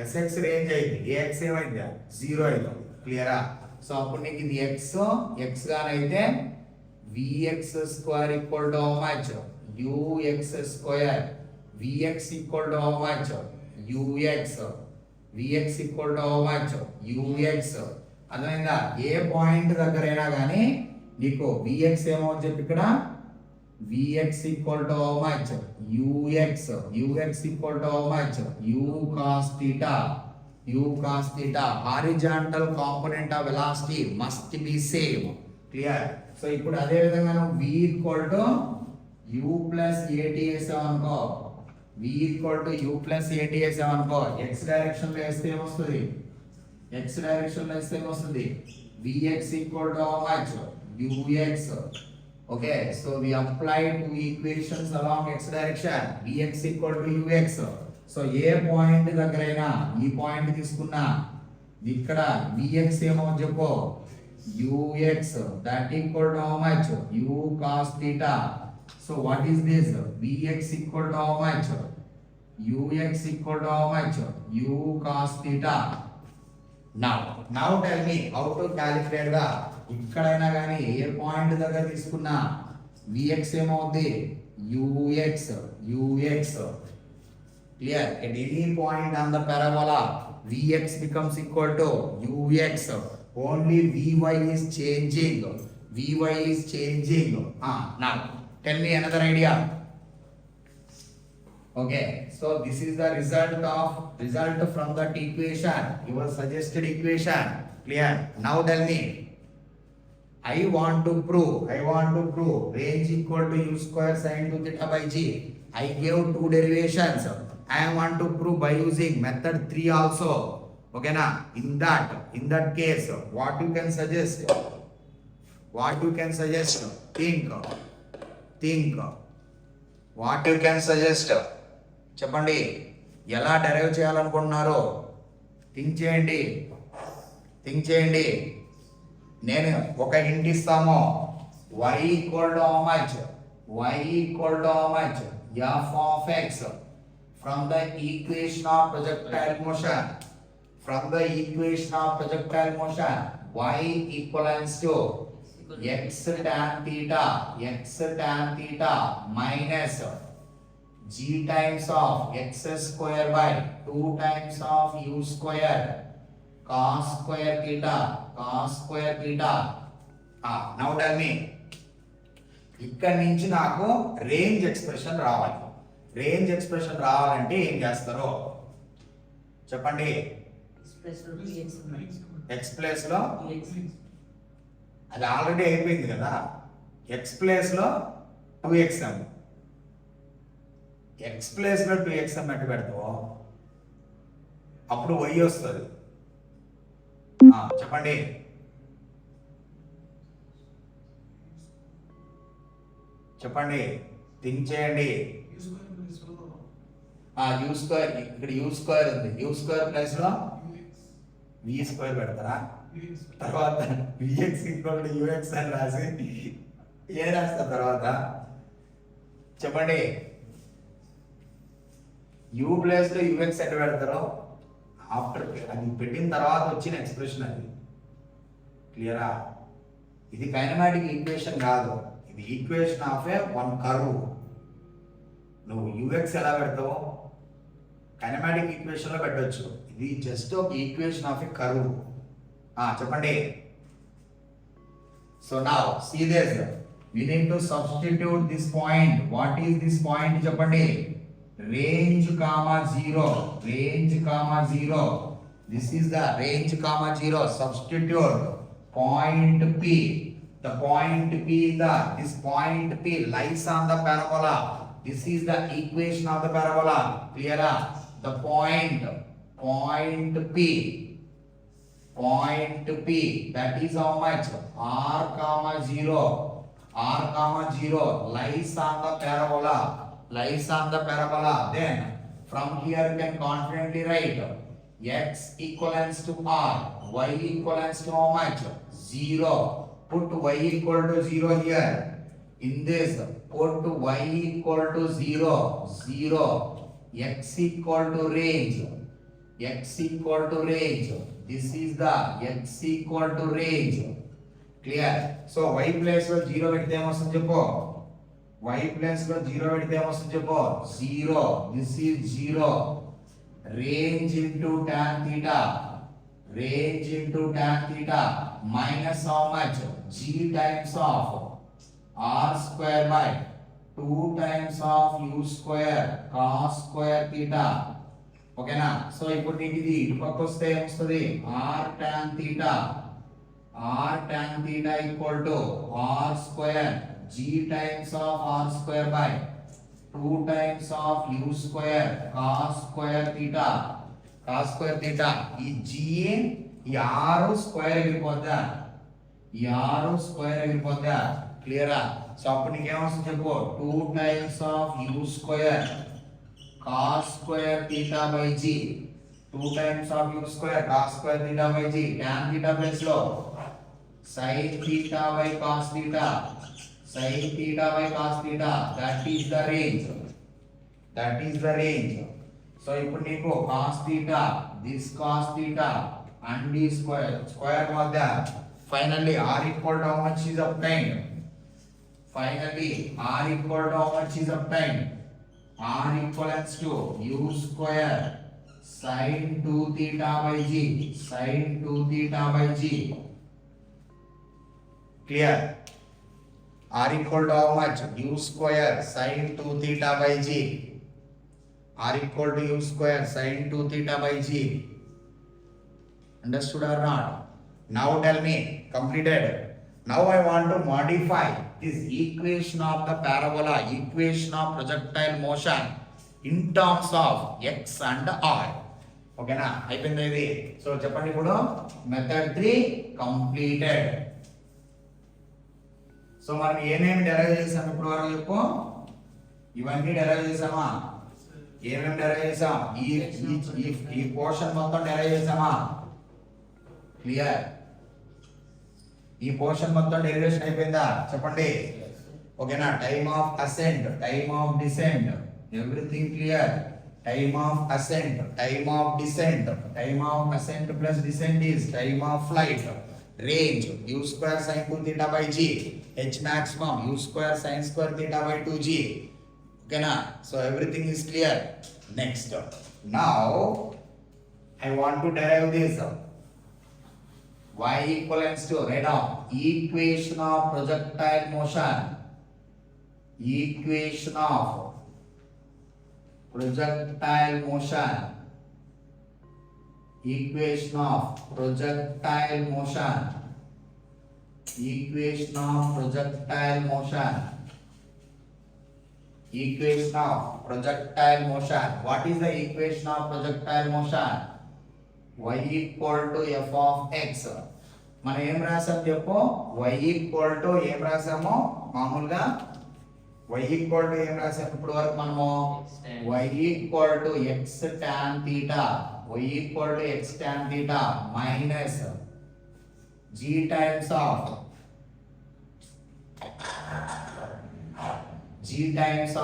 sx రేంజ్ అయింది. ax ఏమైందా? 0 అయింది. క్లియరా? సో అప్పుడు నీకు ఇది x గానైతే vx square equal to how much? ux square. vx equal to how much? vx equal to how much? ux. అర్థమైందా? ఏ పాయింట్ దగ్గరైనా కానీ నీకు vx ఏమవుతుంది చెప్పి ఇక్కడ vx equal to how much? ux equal to how much? u cos theta. Horizontal component of velocity must be same. Clear? So ఇప్పుడు అదే విధంగా v equal to u plus at వేసామనుకో. v equal to u plus at వేసామనుకో. x direction లో వేస్తే ఏమొస్తుంది? vx equal to how much? ux. Okay, so we apply two equations along x direction. vx equal to ux. So A point దగ్గరైనా ఈ point తీసుకున్నా ఇక్కడ vx ఏమవుతుంది చెప్పు? ux that equal to how much? u cos theta. So what is this? Vx equal to how much? Ux equal to how much? U cos theta. Now tell me how to calculate the ఇక్కడైనా కానీ ఏ point దగ్గర తీసుకున్నా Vx ఏమవుద్ది? Ux. Clear? At any point on the parabola, Vx becomes equal to Ux. Only Vy is changing. Now, tell me another idea. Okay, so this is the result from that equation, your suggested equation. Clear? Now tell me. I want to prove range equal to u square sin 2 theta by g. I gave two derivations. I want to prove by using method 3 also. Okay na? In that case, what you can suggest? Think. What you can suggest? చెప్పండి, ఎలా derive చేయాలనుకుంటున్నారో think చేయండి. నేను ఒక hint ఇస్తాము. y equal to how much? F of x from the equation of projectile motion. Y equals to x tan theta minus g times of x square by 2 times of u square cos square theta. Now tell me, ఇక్కడ నుంచి నాకు range expression రావాలంటే ఏం చేస్తారో చెప్పండి. X place లో అది already అయిపోయింది కదా. ఎక్స్ ప్లేస్ లో 2xm ఎట్టు పెడతావు? అప్పుడు y వస్తుంది. చెప్పండి. థింక్ చేయండి. యూ స్క్వేర్, ఇక్కడ యూ స్క్వేర్ ఉంది. యూ స్క్వేర్ ప్లస్ లో వి స్క్వేర్ పెడతారా? తర్వాత vx ఈక్వల్ టు ux అని రాసి ఏ రాస్తా తర్వాత చెప్పండి. u ప్లస్ లో ux ఎట్లా పెడతారో ఆఫ్టర్ అది పెట్టిన తర్వాత వచ్చిన ఎక్స్ప్రెషన్ అది. క్లియరా? ఇది కైనమాటిక్ ఈక్వేషన్ కాదు, ఇది equation of A one curve. నువ్వు ux ఎలా పెడతావు? కైనమాటిక్ ఈక్వేషన్ లో పెట్టొచ్చు. ఇది జస్ట్ ఒక ఈక్వేషన్ ఆఫ్ ఏ కర్వ్. చెప్పండి. So now see this, we need to substitute this point. What is this point? చెప్పండి. range comma 0. This is the range comma 0. Substitute point P. The point P this point P lies on the parabola. This is the equation of the parabola. Clear? The point P that is how much? r comma 0 lies on the parabola. Then from here you can confidently write x equals to r, y equals to how much? 0. Put y equal to 0 here. In this, put y equal to 0. X equal to range. This is the x equal to range. Clear? So y place లో 0 పెడితే ఏమొస్తుంది చెప్పు? y place లో 0 పెడితే ఏమొస్తుంది చెప్పు? 0. This is 0. Range into tan theta minus how much? G times of r square by 2 times of u square cos square theta. ఓకేనా? So ఇప్పుడు నీకు ఇది ఇటు పక్క వస్తే ఏమొస్తుంది? r tan theta equal to r square g times of r square by 2 times of u square cos square theta. ఈ g ఈ r స్క్వేర్ ఎగిరిపోద్దా? క్లియరా? సో అప్పుడు నీకేమొస్తుంది చెప్పు? 2 times of u square cos square theta by g. 2 times of u square cos square theta by g. Tan theta place లో sin theta by cos theta. sin theta by cos theta, that is the range. That is the range. So ఇప్పుడు నీకు cos theta, this cos theta and the square మధ్య finally r equal to how much is obtained? Finally r equal to how much is obtained? R equals to u square sin 2 theta by g, sin 2 theta by g. Clear? R equal to how much? U square sin 2 theta by g. R equal to u square sin 2 theta by g. Understood or not? Now tell me, completed. Now I want to modify this equation of the parabola, equation of projectile motion in terms of x and y. Okay na? అయిపోయింది ఇది. So చెప్పండి ఇప్పుడు method 3 completed. So మనం ఏమేమి derive చేసాం ఇప్పుడు వరకు చెప్పు. ఇవన్నీ డెరైవ్ చేసామా? ఏమేమి డెరైవ్ చేసాం? ఈ పోర్షన్ మొత్తం డెరైవ్ చేసామా? క్లియర్? ఈ పోర్షన్ మొత్తం డెరివేషన్ అయిపోయిందా? చెప్పండి. ఓకేనా? Time of ascent, time of descent, everything clear. Time of ascent, time of descent, time of ascent plus descent is time of flight. Range u square sin 2 theta by g, h maximum u square sin square theta by 2g. Okay na? So everything is clear. Next, now I want to derive this y equals to, right now, equation of projectile motion, equation of projectile motion, equation of projectile motion, equation of projectile motion, equation of projectile motion. What is the equation of projectile motion? Y equal to f of x. మనం ఏం రాసాం చెప్పు? y equal to ఏం రాసాము మామూలుగా? y equal to ఏం రాసాం ఇప్పుడు వరకు మనము? y equal to x tan theta, y equal to x tan theta minus g times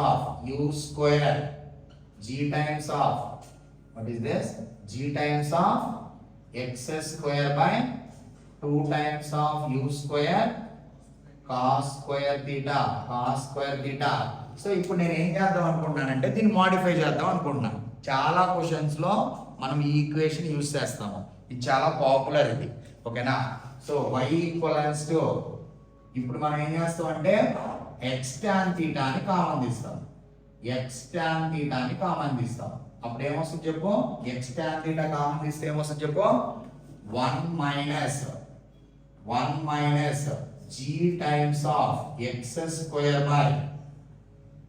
of u square, g times of, what is this? G times of x square by 2 times of u square cos square theta, cos square theta. So ఇప్పుడు నేను ఏం చేద్దాం అనుకుంటున్నానంటే దీన్ని modify చేద్దాం అనుకుంటున్నాను. చాలా questions లో మనం ఈ ఈక్వేషన్ యూజ్ చేస్తాము. ఇది చాలా పాపులర్ ఇది. ఓకేనా? సో y ఈక్వల్స్ టు, ఇప్పుడు మనం ఏం చేస్తాం అంటే x tan theta ని కామన్ తీస్తాం. x tan theta ని కామన్ తీస్తాం. అప్పుడు ఏమొస్తుంది చెప్పు? x tan theta కామన్ తీస్తే ఏమొస్తుంది చెప్పు? 1 minus g times of x square by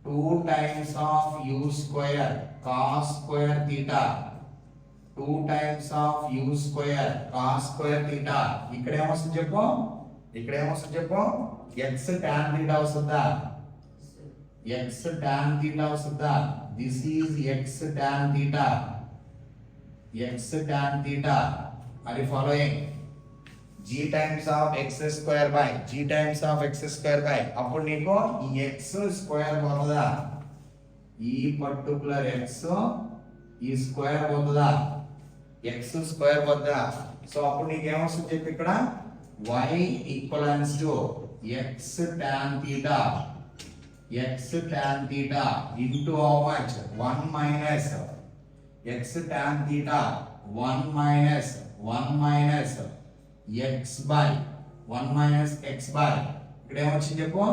2 times of u square cos square theta, 2 times of u square cos square theta. ఇక్కడ ఏమొస్తుంది చెప్పు? ఇక్కడ ఏమొస్తుంది చెప్పు? x tan theta వస్తుందా? x tan theta వస్తుందా? This is x tan theta. X tan theta. Are you following? g times of x square by, g times of x square by, అప్పుడు నీకు ఈ x స్క్వేర్ పోతుందా? ఈ particular x ఈ square పోతుందా? x square పోతుందా? So అప్పుడు నీకు ఏమొస్తుంది చెప్పి ఇక్కడ y equals to x tan theta, x tan theta into how much? 1 minus x tan theta, 1 minus x by 1 minus x by, ఇక్కడ ఏమొచ్చింది చెప్పు?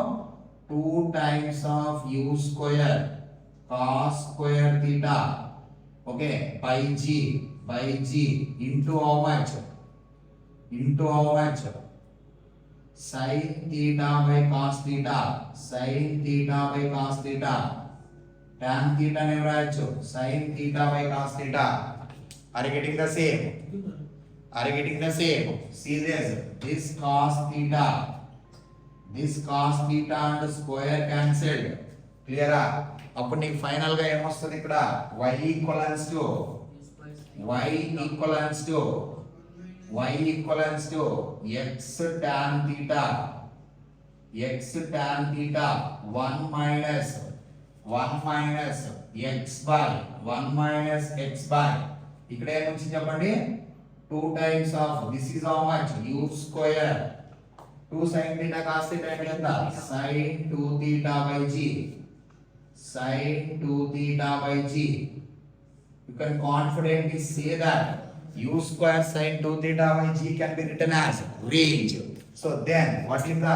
2 times of u square cos square theta, okay, by g into how much? Sin theta by cos theta, sin theta by cos theta, tan theta ne రాయొచ్చు, sin theta by cos theta. Are you getting the same? Are you getting the same? See this cos theta and square cancelled. Clear? అప్పుడు నీకు final గా ఏమొస్తుంది ఇక్కడ? y equals to x tan theta x tan theta 1 minus x by 1 minus x by ఇక్కడ ఏం వచ్చింది చెప్పండి 2 times of this is how much u square 2 sin theta cos theta అంటే ఎంత sin 2 theta by g sin 2 theta by g. You can confidently say that u square sin 2 theta by g can be written as range. So then what is the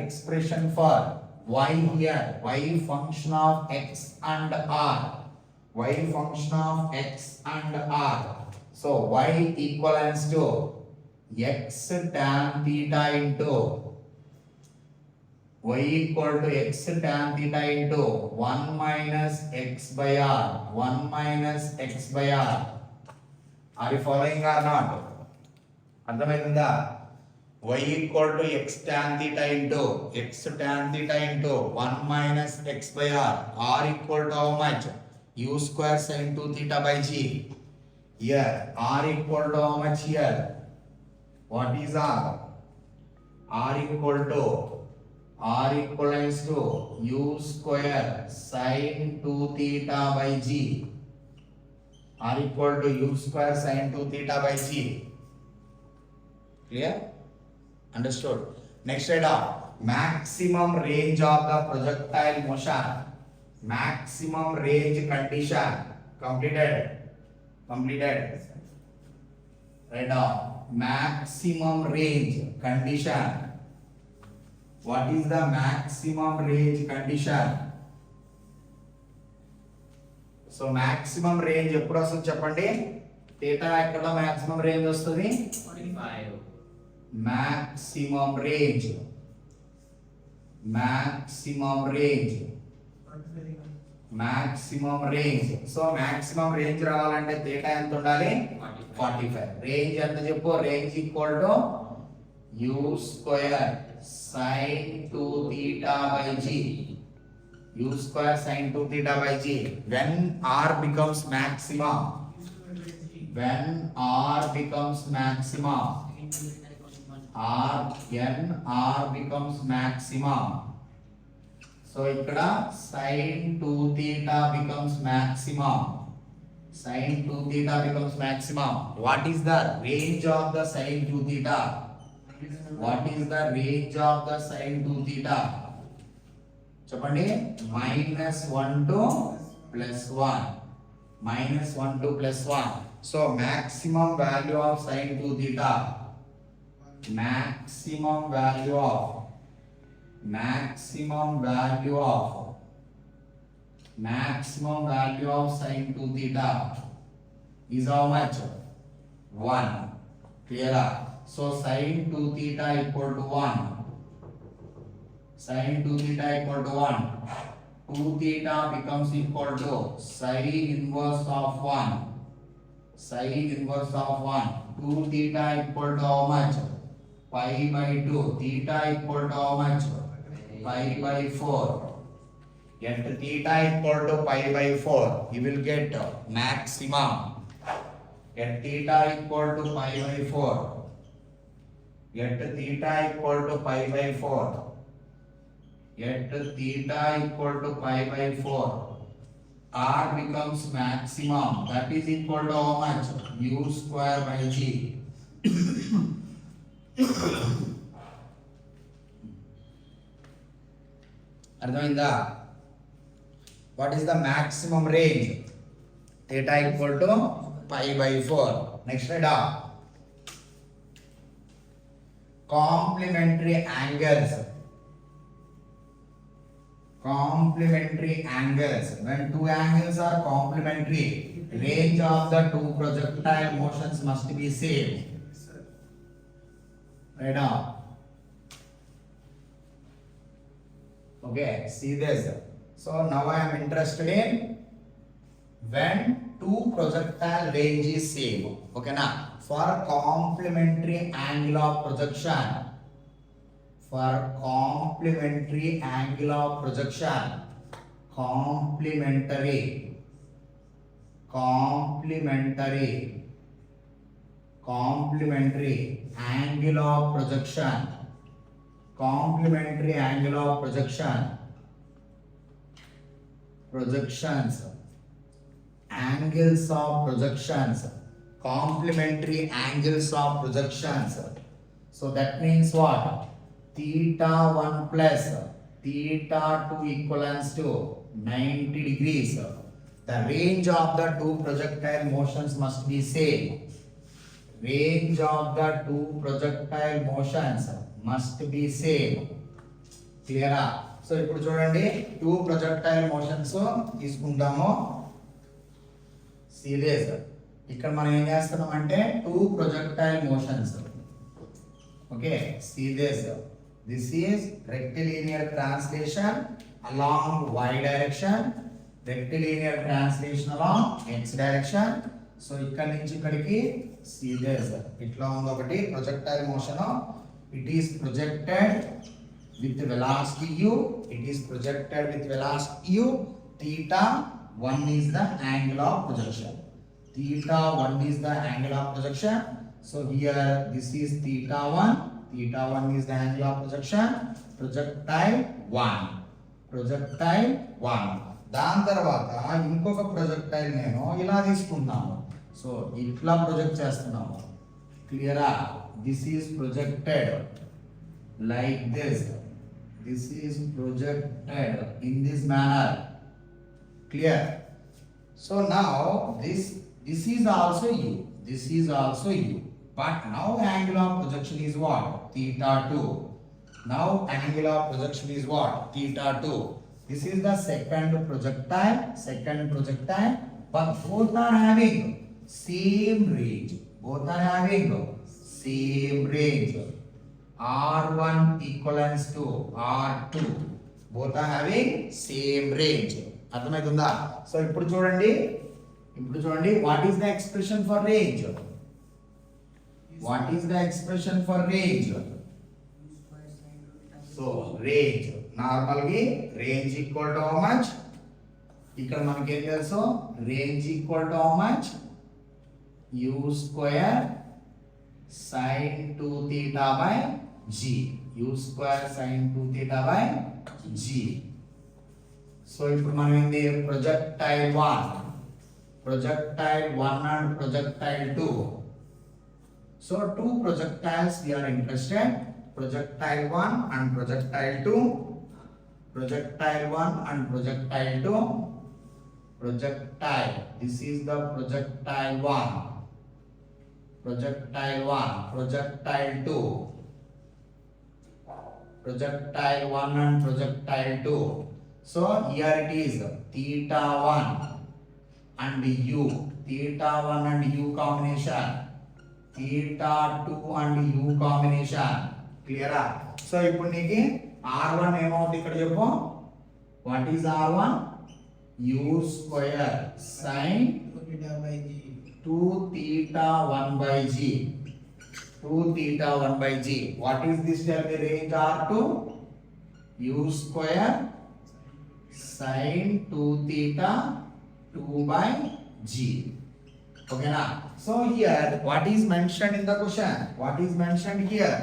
expression for y here? Y function of x and r. Y function of x and r. So y equivalents to x tan theta into y equal to x tan theta into 1 minus x by r. 1 minus x by r. Are you following or not? అర్థమైందా? y equal to x tan theta into 1 minus x by r. R equal to how much? U square sin 2 theta by g. Here r equal to how much here? What is r? R equals to u square sin 2 theta by g. R equal to u square sin 2 theta by g. Clear? Understood? Next item, maximum range of the projectile motion. Maximum range condition completed. Right now, maximum range condition. What is the maximum range condition? So maximum range ఎప్పుడు వస్తుంది చెప్పండి? theta ఎక్కడ maximum range వస్తుంది? 45. maximum range. So maximum range రావాలంటే theta ఎంత ఉండాలి? 45. range ఎంత చెప్పు? range equal to u square sin 2 theta by g. u square sin 2 theta by g. When r becomes maximum, r becomes maximum, so ఇక్కడ sin 2 theta becomes maximum. What is the range of the sin 2 theta? చెప్పండి. -1 to +1. So maximum value of sin 2 theta. Maximum value of sin 2 theta is how much? 1. Clear? So sin 2 theta equal to 1. 2 theta becomes equal to sin inverse of 1. 2 theta equal to how much? Pi by 2. Theta equal to how much? Pi by 4. At theta equal to pi by 4, you will get maximum. At theta equal to pi by 4. At theta equal to pi by 4, r becomes maximum. That is equal to how much? U square by g. అర్థమైందా? What is the maximum range? Theta equal to pi by 4. Next item. Complementary angles. When two angles are complementary, range of the two projectile motions must be same. Right now. Okay, see this. So now I am interested in when two projectile range is same. Okay na? For complementary angle of projection. Complementary complementary angle of projection, complementary angle of projection, projections, angles of projections, complementary angles of projections. So that means what? Theta 1 plus theta 2 equals to 90 degrees. The range of the two projectile motions must be same. Range of the two projectile motions must be same. Clear? So ఇప్పుడు చూడండి two projectile motions తీసుకుంటాము. Serious ఇక్కడ మనం ఏం చేస్తున్నాం అంటే two projectile motions. Okay, serious this is rectilinear translation along y direction, rectilinear translation along x direction. So ఇక్కడ నుంచి ఇక్కడికి సీరియస్ ఇట్లా ఉంది ఒకటి projectile motion. It is projected with velocity u, it is projected with velocity u. Theta 1 is the angle of projection. Theta 1 is the angle of projection. So here this is theta 1. Theta 1 is the angle of projection. Projectile 1. Projectile 1. దాని తర్వాత ఇంకొక projectile నేను ఇలా తీసుకుంటున్నాను. So ఇట్లా project చేస్తున్నాము. క్లియరా? This is projected like this. This is projected in this manner. Clear? So now this is also u. This is also u. But now angle of projection is what? Theta 2. Now angle of projection is what? Theta 2. This is the second projectile. Second projectile. But both are having same range. Both are having same range. R1 equals to R2. Both are having same range. అర్థమవుతుందా? So ఇప్పుడు చూడండి what is the expression for range? What is the expression for range? So range నార్మల్గా range equal to how much? ఇక్కడ మనకి ఏం తెలుసు? range equal to how much? u square sin 2 theta by g. u square sin 2 theta by g. So ఇప్పుడు మనం ఏంది projectile 1 and projectile 2. So two projectiles we are interested. Projectile 1 and projectile 2. Projectile 1 and projectile 2. Projectile. This is the projectile 1. Projectile 1, projectile 2, projectile 1 and projectile 2. So here it is theta 1 and u, theta 1 and u combination, theta 2 and u combination. Clear? So ఇప్పుడు నీకి R1 ఏమవుతుంది ఇక్కడ చెప్పు? What is R1? u square sin 2 theta 1 by g. 2 theta 1 by g. What is this? Tell me range R2. u square sin 2 theta 2 by g. Okay na? So here what is mentioned in the question? What is mentioned here?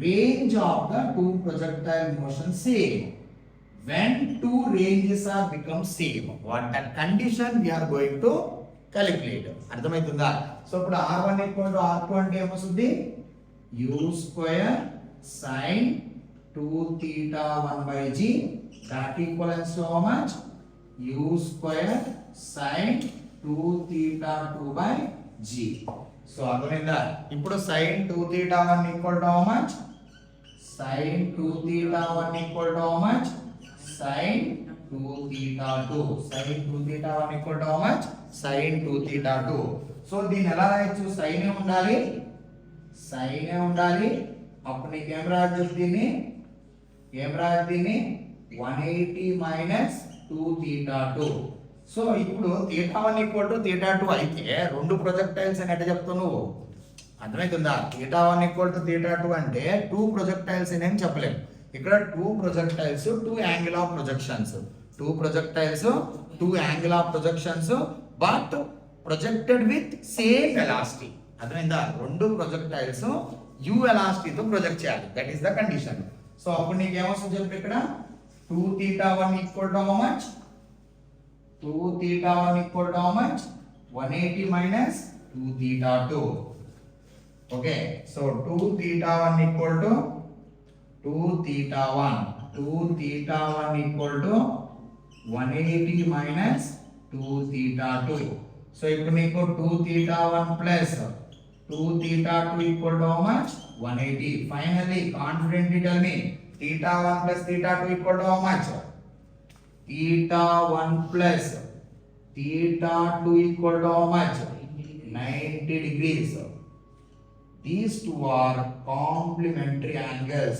Range of the two projectile motion same. When two ranges are become same, what that condition we are going to calculate. అర్థమవుతుందా? So ఇప్పుడు R1 equal to R2 అంటే ఏమొస్తుంది? u square sin 2 theta 1 by g that equals to how much? u square sin 2 theta 2 by g. So అర్థమైందా? ఇప్పుడు sin 2 theta 1 equal to how much? sin 2 theta 1 equal to how much? sin 2 theta 2. sin 2 theta 1 equal to how much? sin 2 theta 2. So దీన్ని ఎలా రాయొచ్చు? sin ఏ ఉండాలి, sin ఏ ఉండాలి. అప్పుడు నీకు ఏం రాయొచ్చు? దీన్ని 180 minus 2 theta 2. సో ఇప్పుడు theta 1 equal to theta 2 అయితే రెండు ప్రొజెక్టైల్స్ అని ఎట్లా చెప్తావు నువ్వు? అర్థమవుతుందా? theta 1 equal to theta 2 అంటే టూ ప్రొజెక్టైల్స్ అని ఏం చెప్పలేము. ఇక్కడ two projectiles, two angle of projections, two projectiles, two angle of projections, but projected with same velocity. అర్థమైందా? రెండు ప్రొజెక్టైల్స్ యూ వెలాసిటీతో ప్రొజెక్ట్ చేయాలి. That is the condition. So అప్పుడు నీకు ఏమొస్తుంది చెప్పు ఇక్కడ 2θ1 equal to how much? 2θ1 equal to how much? 180 minus 2θ2. Okay, so 2θ1 equal to 2θ1 equal to 180 minus 2θ2. So ఇప్పుడు నీకు 2θ1 plus 2θ2 equal to how much? 180. Finally confidently tell me θ1 plus θ2 equal to how much? θ1 plus θ2 equal to how much? 90 degrees. These two are complementary angles.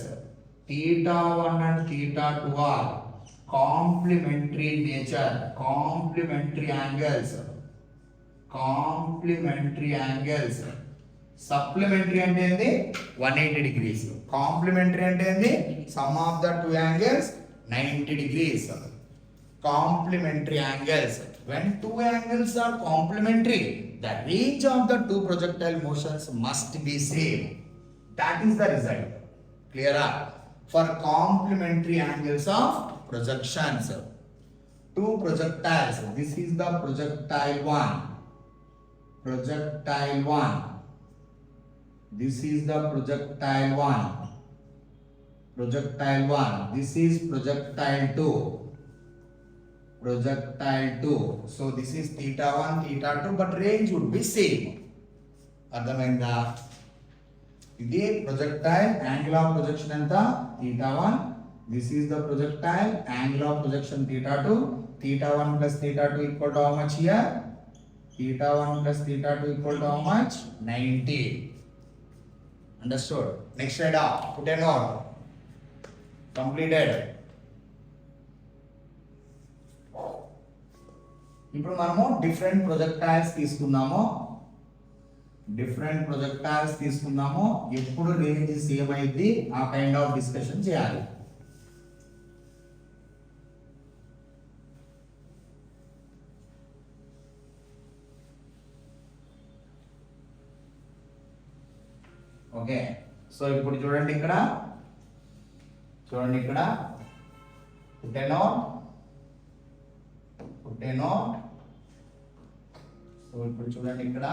θ1 and θ2 are complementary in nature. Complementary angles. Supplementary అంటే ఏంది? 180 degrees. Complementary అంటే ఏంది? Sum of the two angles 90 degrees. Complementary angles. When two angles are complementary, the range of the two projectile motions must be same. That is the result. Clear up? For complementary angles of projections. Two projectiles. This is the projectile 1. Projectile 1. This is the projectile 1. Projectile 1. This is projectile 2. Projectile 2. So this is θ1, θ2, but range would be same. అర్థమైందా? ఇది projectile, angle of projection ఎంత? θ1. This is the projectile, angle of projection θ2. θ1 plus θ2 equal to how much here? θ1 plus θ2 equal to how much? 90. Understood? Next slide up. Put a note. Completed. ఇప్పుడు మనము different projectiles తీసుకుందాము. ఎప్పుడు range same అయింది ఆ kind of discussion చేయాలి. Okay, so ఇప్పుడు చూడండి ఇక్కడ పుట్టెనో. సో ఇప్పుడు చూడండి ఇక్కడ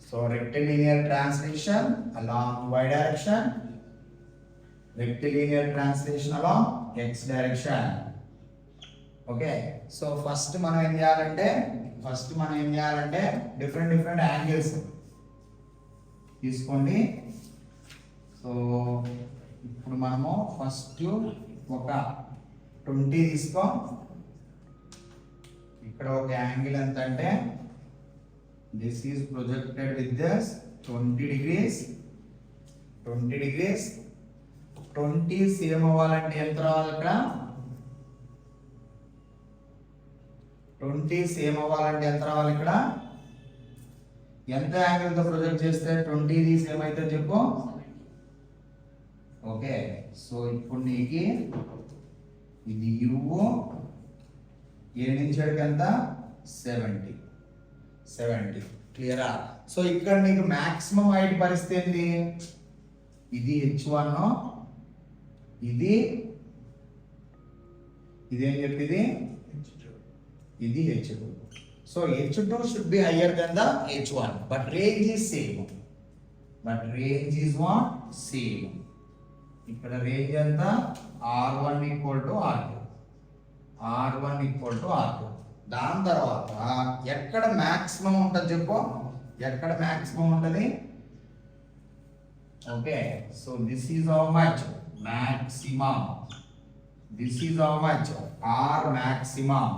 so rectilinear translation along y direction, rectilinear translation along x direction. Okay, so first మనం ఏం చేయాలంటే డిఫరెంట్ యాంగిల్స్ తీసుకోండి. సో ఇప్పుడు మనము ఫస్ట్ ఒక 20 తీసుకో. ఇక్కడ ఒక యాంగిల్ ఎంత అంటే this is projected with this 20 degrees. 20 same అవ్వాలంటే ఎంత రావాలి? ఇక్కడ 20 సేమ్ అవ్వాలంటే ఎంత రావాలి? ఇక్కడ ఎంత యాంగిల్ తో ప్రొజెక్ట్ చేస్తే 20 ది సేమ్ అయితే చెప్పు. ఓకే, సో ఇప్పుడు నీకు ఇది u ఏ నుంచి ఎంత? 70. క్లియరా? సో ఇక్కడ నీకు మాక్సిమం హైట్ పరిస్థితి ఏంది? ఇది h1, ఇదేం చెప్పింది? ఇది h2. So h2 should be higher than the h1, but range is same. ఇక్కడ రేంజ్ ఎంత? r1 equal to r2. దాని తర్వాత ఎక్కడ మాక్సిమం ఉంటుంది చెప్పు? Okay, so this is how much? Maximum. r maximum.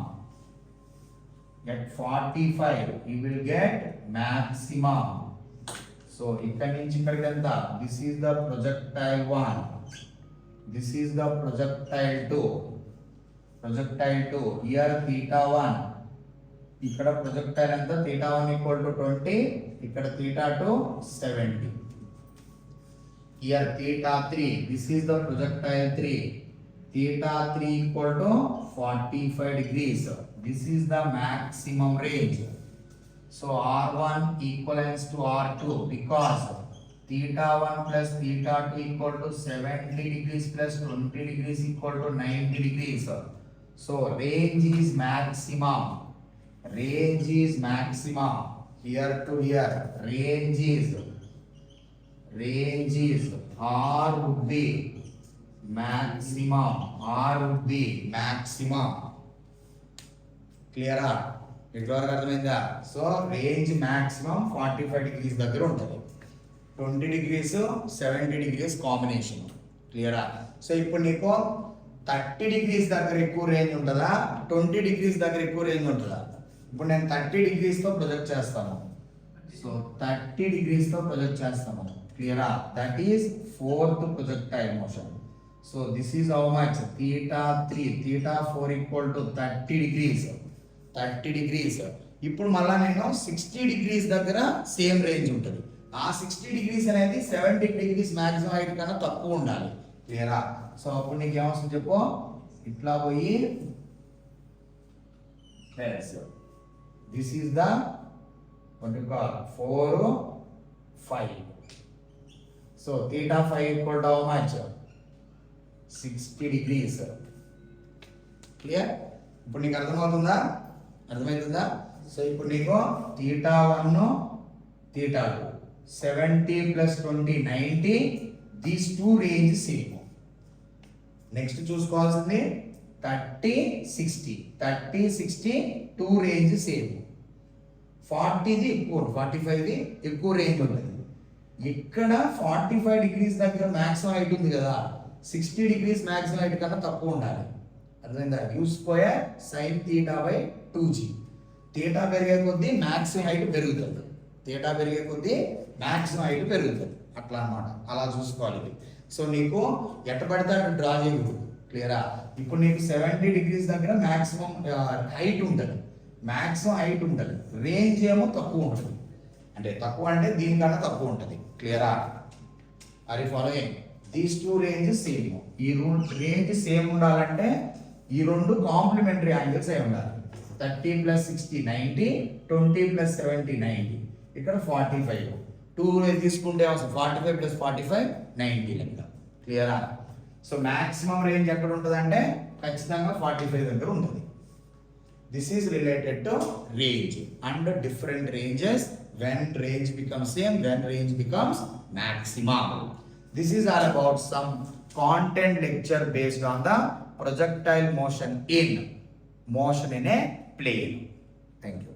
At 45 you will get maximum. So ఇక్కడ నుంచి ఇక్కడికి ఎంత? This is the projectile 1. This is the projectile 2. Here θ1. ఇక్కడ ప్రొజెక్టైల్ ఎంత θ1 ఈక్వల్ టు 20, ఇక్కడ θ2 70. Here θ3, this is the projectile 3. θ3 equal to 45 degrees. This is the maximum range. So R1 equivalents to R2 because θ1 plus θ2 equal to 70 degrees plus 20 degrees equal to 90 degrees. So range is maximum. Range is maximum. Here to here. Range is R would be maximum. R would be maximum. Clear? ఇటువరకు అర్థమైందా? So range maximum 45 degrees దగ్గర ఉంటుంది. 20 degrees 70 degrees combination. క్లియరా? So ఇప్పుడు నీకు 30 degrees దగ్గర ఎక్కువ range ఉంటుందా, 20 degrees దగ్గర ఎక్కువ రేంజ్ ఉంటుందా? ఇప్పుడు నేను 30 డిగ్రీస్తో ప్రొజెక్ట్ చేస్తాను. సో 30 డిగ్రీస్తో ప్రొజెక్ట్ చేస్తాను. క్లియరా? That is fourth projectile motion. So this is how much? θ3, θ4 equal to 30 degrees. 30 degrees. ఇప్పుడు మళ్ళీ నేను 60 డిగ్రీస్ దగ్గర సేమ్ రేంజ్ ఉంటుంది. ఆ 60 డిగ్రీస్ అనేది 70 డిగ్రీస్ మ్యాక్సిమం హైట్ కన్నా తక్కువ ఉండాలి. క్లియరా? సో అప్పుడు నీకు ఏమొస్తుంది చెప్పు, ఇట్లా పోయి this is the 4, 5. So θ5 equal to how much? 60 degrees. Clear? ఇప్పుడు నీకు అర్థమవుతుందా? అర్థమవుతుందా? సో ఇప్పుడు నీకు θ1, θ2 70 plus 20 90. These two range same. Next చూసుకోవాల్సింది 30, 60. 30, 60 టూ రేంజ్ సేమ్. 40ది ఎక్కువ, 45ది ఎక్కువ రేంజ్ ఉంటుంది. ఇక్కడ 45 డిగ్రీస్ దగ్గర మ్యాక్సిమం హైట్ ఉంది కదా, 60 డిగ్రీస్ మ్యాక్సిమం హైట్ కన్నా తక్కువ ఉండాలి. అర్థమైందా? You square sine θ/2g. θ పెరిగే కొద్దీ మ్యాక్సిమం హైట్ పెరుగుతుంది. θ పెరిగే కొద్దీ మ్యాక్సిమం హైట్ పెరుగుతుంది. అట్లా అన్నమాట. అలా చూసుకోవాలి. సో నీకు ఎట్ట పడితే అటు డ్రా చేయకూడదు. క్లియరా? ఇప్పుడు నీకు 70 డిగ్రీస్ దగ్గర మ్యాక్సిమం హైట్ ఉంటుంది. మ్యాక్సిమం హైట్ ఉంటుంది. రేంజ్ ఏమో తక్కువ ఉంటుంది. అంటే తక్కువ అంటే దీనికన్నా తక్కువ ఉంటుంది. క్లియరా? Are you following? These two range same. ఈ రేంజ్ సేమ్ ఉండాలంటే ఈ రెండు కాంప్లిమెంటరీ యాంగిల్స్ అయి ఉండాలి. 30 plus 60 90, 20 plus 70 90. ఇక్కడ 45. 2 తీసుకుంటే 45 plus 45 90 లెక్క. క్లియరా? సో మాక్సిమం రేంజ్ ఎక్కడ ఉంటుంది అంటే ఖచ్చితంగా 45 దగ్గర ఉంటుంది. This is related to range and different ranges. when range becomes same, when range becomes maximum. This is all about some content lecture based on the projectile motion in a plane. Thank you.